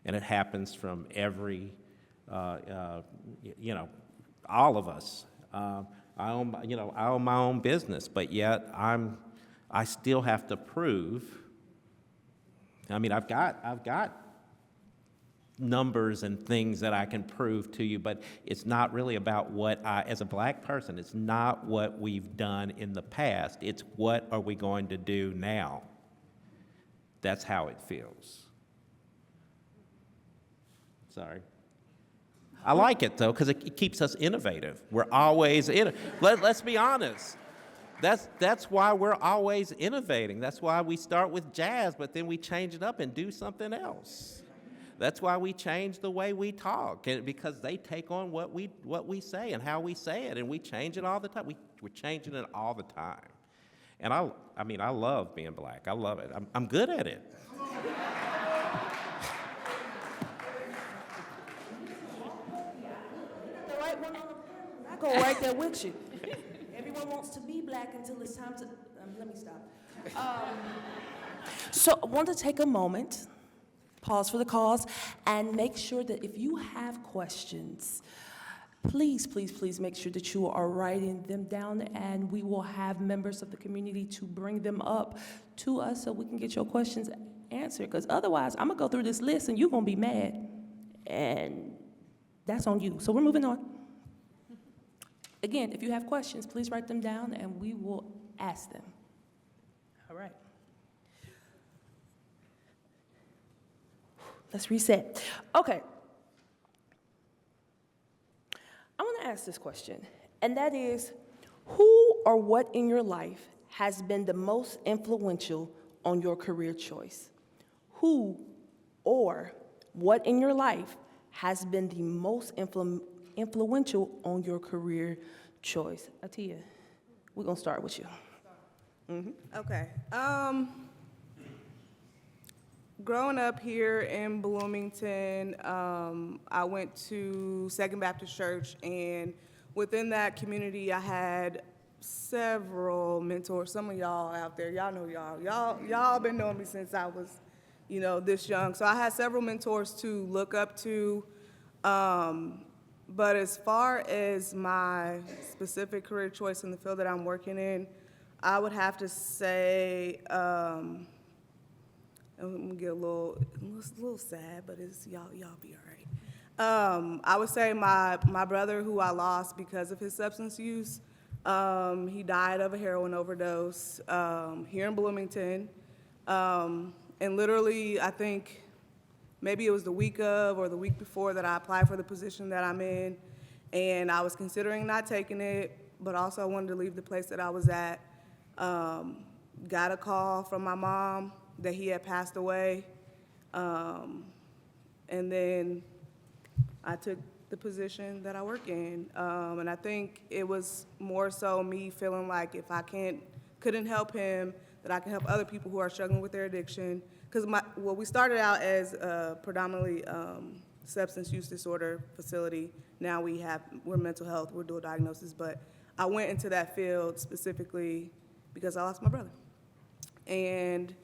And it happens from every, all of us. I own my own business, but yet I'm I still have to prove. I mean, I've got numbers and things that I can prove to you, but it's not really about what as a black person, it's not what we've done in the past. It's what are we going to do now? That's how it feels. Sorry. I like it, though, because it keeps us innovative. We're always let's be honest. That's why we're always innovating. That's why we start with jazz, but then we change it up and do something else. That's why we change the way we talk, because they take on what we say and how we say it, and we change it all the time. We're changing it all the time. And I mean, I love being black. I love it. I'm good at it. I go right there with you. Everyone wants to be black until it's time to, let me stop. So I want to take a moment, pause for the cause, and make sure that if you have questions, please, please, please make sure that you are writing them down, and we will have members of the community to bring them up to us so we can get your questions answered. Because otherwise, I'm going to go through this list and you're going to be mad, and that's on you. So we're moving on. Again, if you have questions, please write them down and we will ask them. All right. Let's reset. Okay. I want to ask this question, and that is, who or what in your life has been the most influential on your career choice? Who or what in your life has been the most influential on your career choice? Atia, we're going to start with you. Okay. Growing up here in Bloomington, I went to Second Baptist Church, and within that community, I had several mentors. Some of y'all out there, y'all know y'all been knowing me since I was, this young. So I had several mentors to look up to. But as far as my specific career choice in the field that I'm working in, I would have to say, I'm gonna get a little sad, but it's y'all be all right. I would say my brother, who I lost because of his substance use, he died of a heroin overdose here in Bloomington, and literally, I think maybe it was the week of or the week before that I applied for the position that I'm in, and I was considering not taking it, but also I wanted to leave the place that I was at. Got a call from my mom that he had passed away, and then I took the position that I work in, and I think it was more so me feeling like if I couldn't help him, that I can help other people who are struggling with their addiction. Because we started out as a predominantly substance use disorder facility. Now we're mental health, we're dual diagnosis, but I went into that field specifically because I lost my brother. And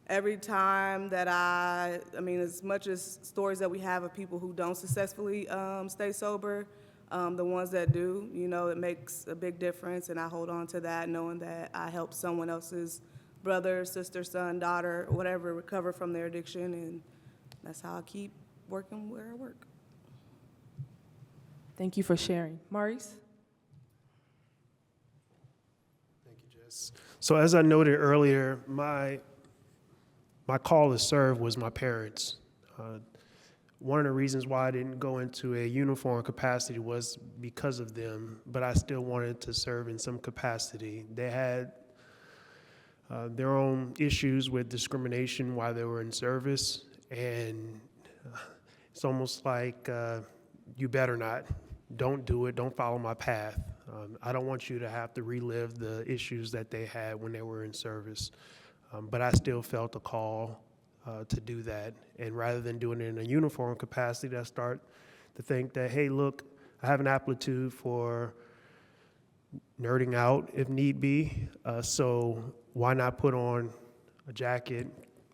every time that I mean, as much as stories that we have of people who don't successfully stay sober, the ones that do, it makes a big difference, and I hold on to that knowing that I helped someone else's brother, sister, son, daughter, whatever, recover from their addiction, and that's how I keep working where I work. Thank you for sharing. Maurice? Thank you, Jess. So as I noted earlier, my call to serve was my parents. One of the reasons why I didn't go into a uniform capacity was because of them, but I still wanted to serve in some capacity. They had their own issues with discrimination while they were in service, and it's almost like, you better not, don't do it, don't follow my path. I don't want you to have to relive the issues that they had when they were in service. But I still felt a call to do that, and rather than doing it in a uniform capacity, I start to think that, hey, look, I have an aptitude for nerding out if need be, so why not put on a jacket,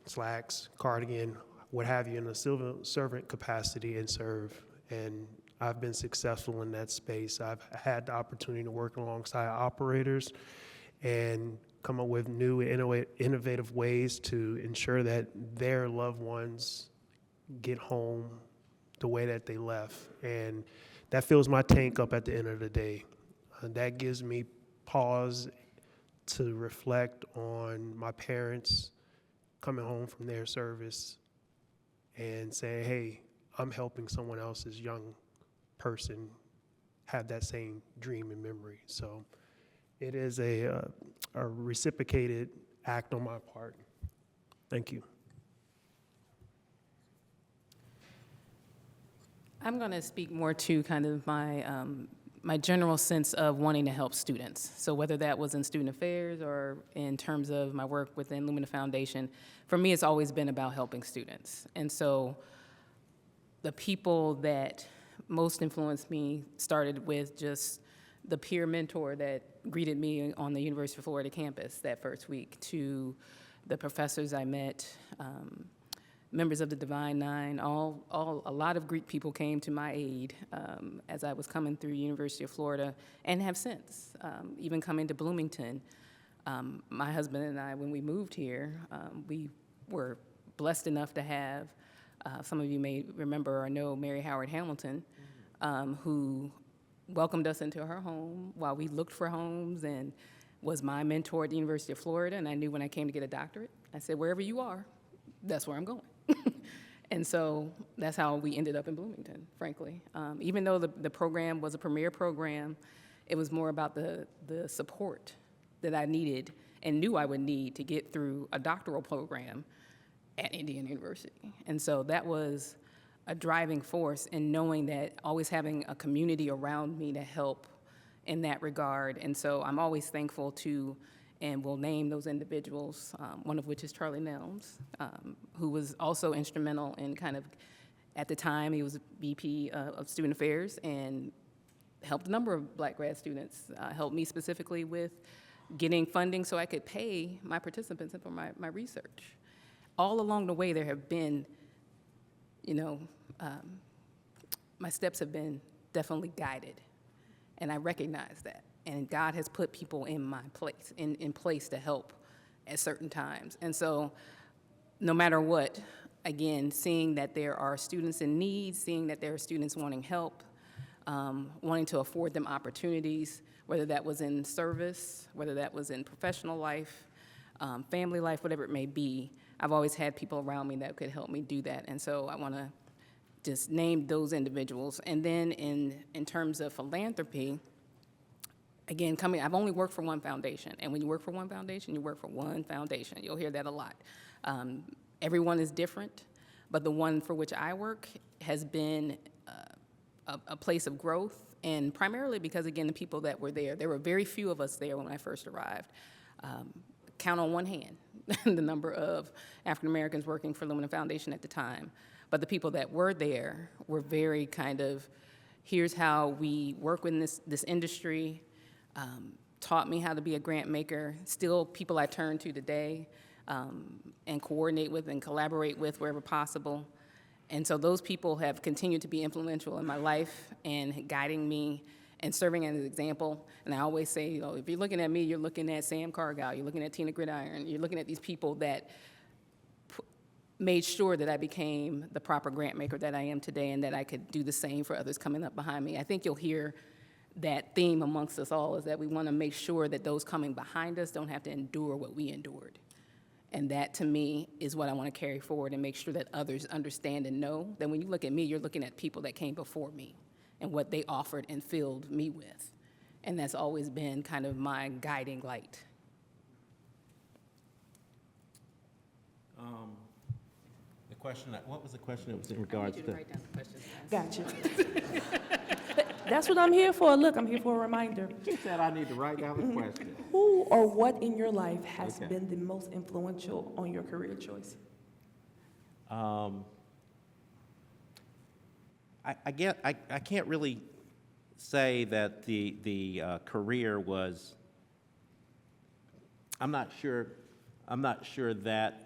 slacks, cardigan, what have you, in a civil servant capacity and serve? And I've been successful in that space. I've had the opportunity to work alongside operators, and come up with new innovative ways to ensure that their loved ones get home the way that they left. And that fills my tank up at the end of the day. That gives me pause to reflect on my parents coming home from their service and saying, hey, I'm helping someone else's young person have that same dream and memory. So it is a reciprocated act on my part. Thank you. I'm going to speak more to kind of my general sense of wanting to help students. So whether that was in student affairs or in terms of my work within Lumina Foundation, for me it's always been about helping students. And so the people that most influenced me started with just the peer mentor that greeted me on the University of Florida campus that first week, to the professors I met, members of the Divine Nine, a lot of Greek people came to my aid as I was coming through University of Florida, and have since, even coming to Bloomington. My husband and I, when we moved here, we were blessed enough to have, some of you may remember or know Mary Howard Hamilton, who welcomed us into her home while we looked for homes and was my mentor at the University of Florida. And I knew when I came to get a doctorate, I said, wherever you are, that's where I'm going. And so that's how we ended up in Bloomington, frankly. Even though the program was a premier program, it was more about the support that I needed and knew I would need to get through a doctoral program at Indiana University. And so that was a driving force in knowing that, always having a community around me to help in that regard. And so I'm always thankful to, and we'll name those individuals, one of which is Charlie Nelms, who was also instrumental in kind of, at the time, he was VP of Student Affairs and helped a number of Black grad students, helped me specifically with getting funding so I could pay my participants for my research. All along the way, there have been, my steps have been definitely guided, and I recognize that. And God has put people in my place, in place to help at certain times. And so no matter what, again, seeing that there are students in need, seeing that there are students wanting help, wanting to afford them opportunities, whether that was in service, whether that was in professional life, family life, whatever it may be, I've always had people around me that could help me do that. And so I want to just name those individuals. And then in terms of philanthropy, again, I've only worked for one foundation, and when you work for one foundation, you work for one foundation. You'll hear that a lot. Everyone is different, but the one for which I work has been a place of growth, and primarily because, again, the people that were there were very few of us there when I first arrived. Count on one hand the number of African Americans working for Lumina Foundation at the time, but the people that were there were very kind of, here's how we work in this industry, taught me how to be a grant maker, still people I turn to today and coordinate with and collaborate with wherever possible. And so those people have continued to be influential in my life and guiding me and serving as an example. And I always say, if you're looking at me, you're looking at Sam Cargile, you're looking at Tina Gridiron, you're looking at these people that made sure that I became the proper grant maker that I am today, and that I could do the same for others coming up behind me. I think you'll hear that theme amongst us all, is that we want to make sure that those coming behind us don't have to endure what we endured. And that, to me, is what I want to carry forward and make sure that others understand and know that when you look at me, you're looking at people that came before me and what they offered and filled me with. And that's always been kind of my guiding light. The question, what was the question? It was in regards to. Write down the questions. Gotcha. That's what I'm here for. Look, I'm here for a reminder. She said I need to write down the question. Who or what in your life has been the most influential on your career choice? I can't really say that the career was. I'm not sure that.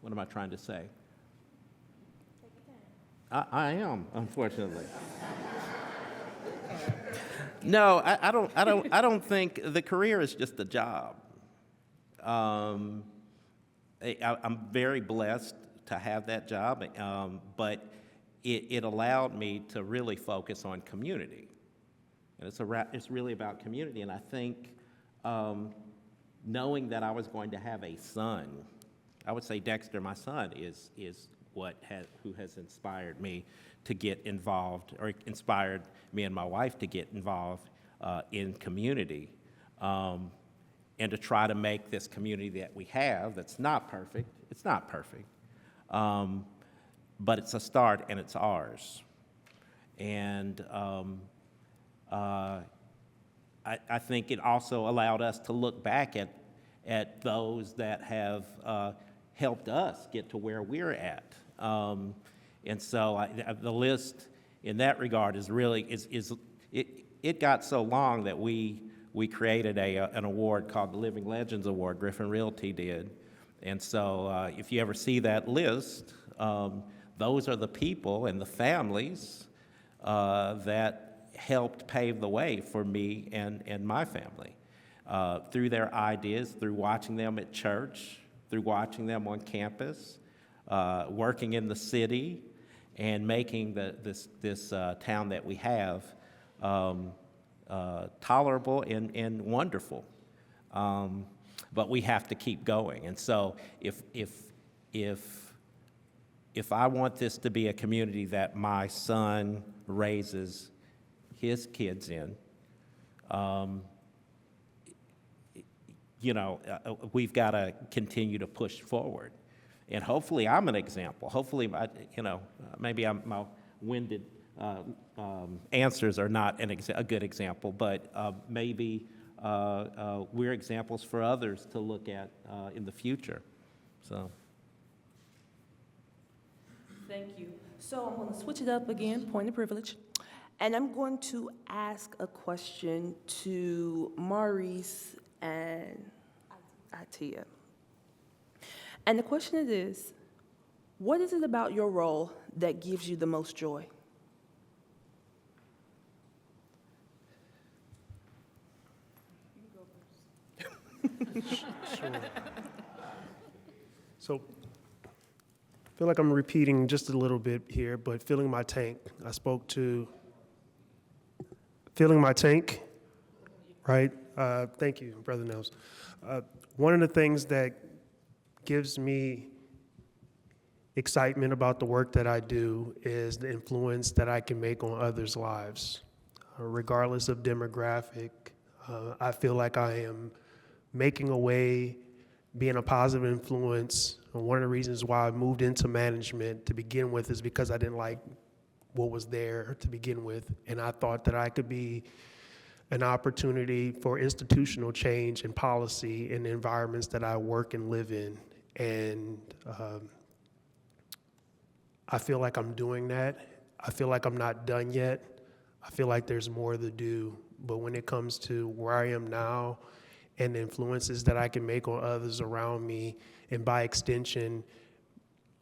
What am I trying to say? I am, unfortunately. No, I don't think the career is just a job. I'm very blessed to have that job, but it allowed me to really focus on community. And it's really about community, and I think knowing that I was going to have a son, I would say Dexter, my son, is who has inspired me to get involved, or inspired me and my wife to get involved in community, and to try to make this community that we have, that's not perfect, it's not perfect, but it's a start and it's ours. And I think it also allowed us to look back at those that have helped us get to where we're at. And so the list in that regard is really, it got so long that we created an award called the Living Legends Award, Griffin Realty did. And so if you ever see that list, those are the people and the families that helped pave the way for me and my family through their ideas, through watching them at church, through watching them on campus, working in the city, and making this town that we have tolerable and wonderful. But we have to keep going. And so if I want this to be a community that my son raises his kids in, we've got to continue to push forward. And hopefully I'm an example. Hopefully, maybe my winded answers are not a good example, but maybe we're examples for others to look at in the future. So. Thank you. So I'm going to switch it up again, point of privilege. And I'm going to ask a question to Maurice and Atia. And the question is, what is it about your role that gives you the most joy? Sure. So, I feel like I'm repeating just a little bit here, but filling my tank. I spoke to filling my tank, right? Thank you, Brother Nels. One of the things that gives me excitement about the work that I do is the influence that I can make on others' lives, regardless of demographic. I feel like I am making a way, being a positive influence. And one of the reasons why I moved into management to begin with is because I didn't like what was there to begin with. And I thought that I could be an opportunity for institutional change and policy in the environments that I work and live in. And I feel like I'm doing that. I feel like I'm not done yet. I feel like there's more to do. But when it comes to where I am now and the influences that I can make on others around me, and by extension,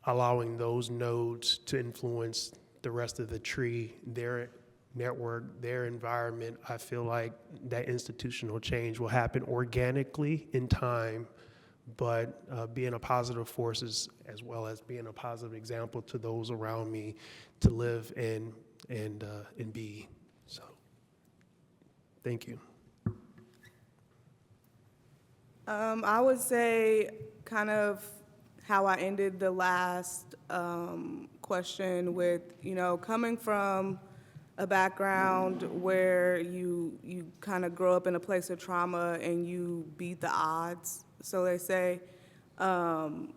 allowing those nodes to influence the rest of the tree, their network, their environment, I feel like that institutional change will happen organically in time, but being a positive force as well as being a positive example to those around me to live and be. So, thank you. I would say kind of how I ended the last question with, coming from a background where you kind of grow up in a place of trauma and you beat the odds, so they say, helping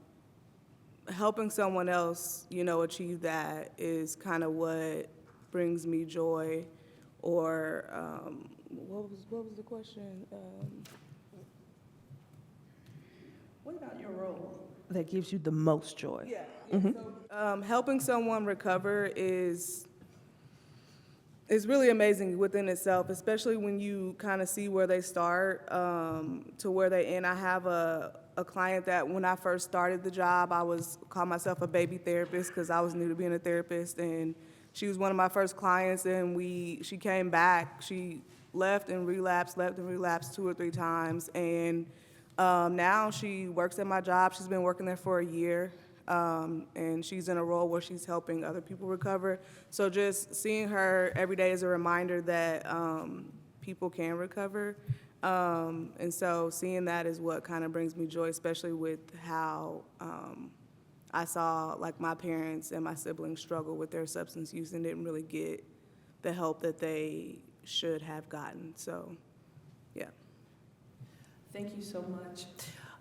someone else, achieve that is kind of what brings me joy. Or what was the question? What about your role that gives you the most joy? Yeah. So, helping someone recover is really amazing within itself, especially when you kind of see where they start to where they end. I have a client that when I first started the job, I called myself a baby therapist because I was new to being a therapist, and she was one of my first clients, and she came back. She left and relapsed 2 or 3 times, and Now she works at my job. She's been working there for a year, and she's in a role where she's helping other people recover. So just seeing her every day is a reminder that people can recover. And so seeing that is what kind of brings me joy, especially with how I saw like my parents and my siblings struggle with their substance use and didn't really get the help that they should have gotten. So, yeah. Thank you so much.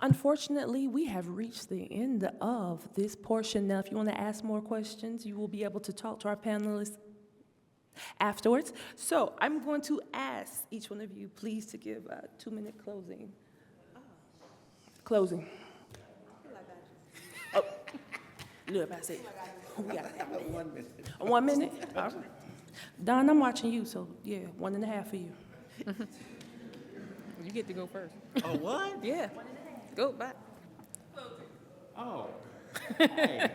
Unfortunately, we have reached the end of this portion. Now, if you want to ask more questions, you will be able to talk to our panelists afterwards. So I'm going to ask each one of you, please, to give a 2-minute closing. Closing. Oh, look, I said, we got 1 minute. 1 minute? All right. Don, I'm watching you, so yeah, 1.5 for you. You get to go first. Oh, what? Yeah. Go back. Oh, hey,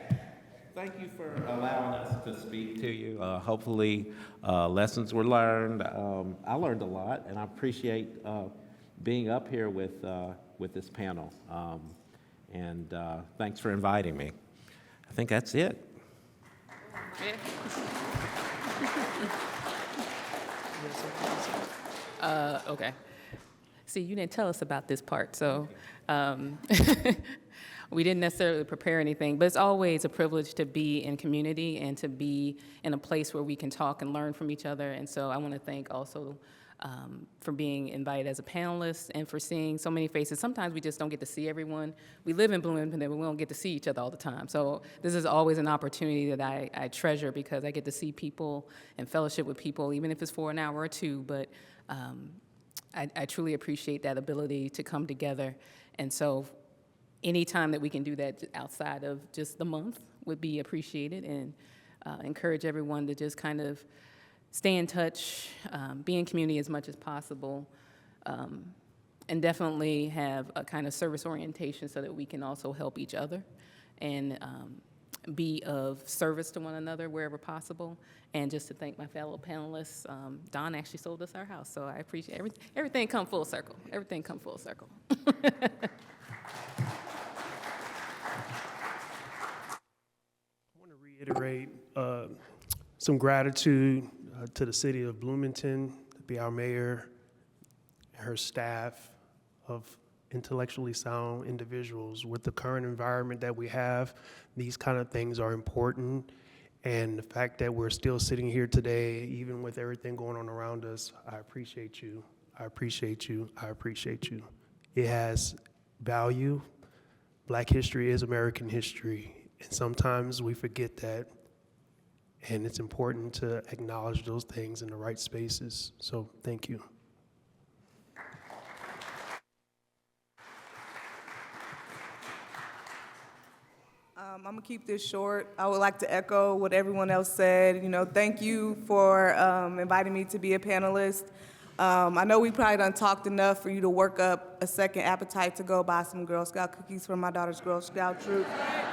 thank you for allowing us to speak to you. Hopefully, lessons were learned. I learned a lot, and I appreciate being up here with this panel. And thanks for inviting me. I think that's it. Okay. See, you didn't tell us about this part, so we didn't necessarily prepare anything, but it's always a privilege to be in community and to be in a place where we can talk and learn from each other. And so I want to thank also for being invited as a panelist and for seeing so many faces. Sometimes we just don't get to see everyone. We live in Bloomington, but we don't get to see each other all the time. So this is always an opportunity that I treasure because I get to see people and fellowship with people, even if it's for an hour or two. But I truly appreciate that ability to come together. And so anytime that we can do that outside of just the month would be appreciated, and encourage everyone to just kind of stay in touch, be in community as much as possible, and definitely have a kind of service orientation so that we can also help each other and be of service to one another wherever possible. And just to thank my fellow panelists, Don actually sold us our house, so I appreciate everything come full circle. Everything come full circle. I want to reiterate some gratitude to the city of Bloomington, to be our mayor, and her staff of intellectually sound individuals. With the current environment that we have, these kind of things are important. And the fact that we're still sitting here today, even with everything going on around us, I appreciate you. I appreciate you. I appreciate you. It has value. Black history is American history. And sometimes we forget that. And it's important to acknowledge those things in the right spaces. So thank you. I'm gonna keep this short. I would like to echo what everyone else said. You know, thank you for inviting me to be a panelist. I know we probably done talked enough for you to work up a second appetite to go buy some Girl Scout cookies for my daughter's Girl Scout troop.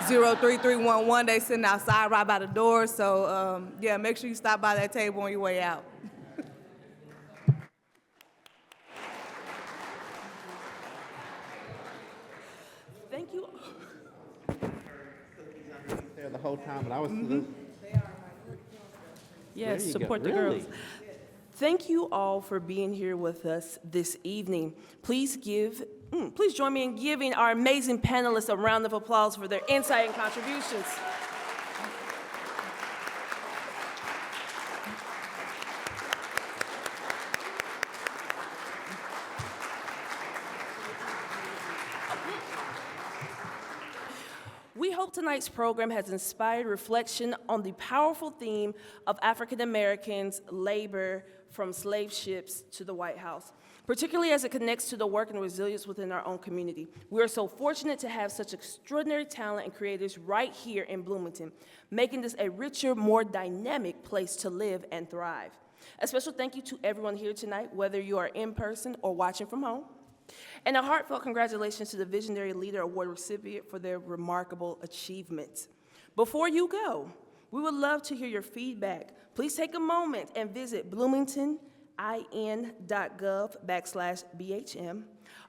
03311, they sitting outside right by the door. So yeah, make sure you stop by that table on your way out. Thank you. There the whole time, but I was. Yes, There you support go. the Really? girls. Thank you all for being here with us this evening. Please join me in giving our amazing panelists a round of applause for their insight and contributions. We hope tonight's program has inspired reflection on the powerful theme of African Americans' labor from slave ships to the White House, particularly as it connects to the work and resilience within our own community. We are so fortunate to have such extraordinary talent and creators right here in Bloomington, making this a richer, more dynamic place to live and thrive. A special thank you to everyone here tonight, whether you are in person or watching from home. And a heartfelt congratulations to the Visionary Leader Award recipient for their remarkable achievements. Before you go, we would love to hear your feedback. Please take a moment and visit bloomingtonin.gov/BHM.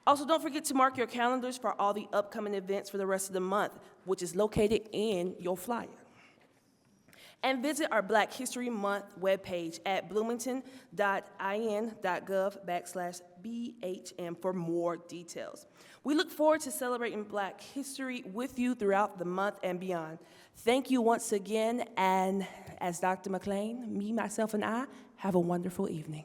Also, don't forget to mark your calendars for all the upcoming events for the rest of the month, which is located in your flyer. And visit our Black History Month webpage at bloomington.in.gov/BHM for more details. We look forward to celebrating Black history with you throughout the month and beyond. Thank you once again, and as Dr. McLean, me, myself, and I, have a wonderful evening.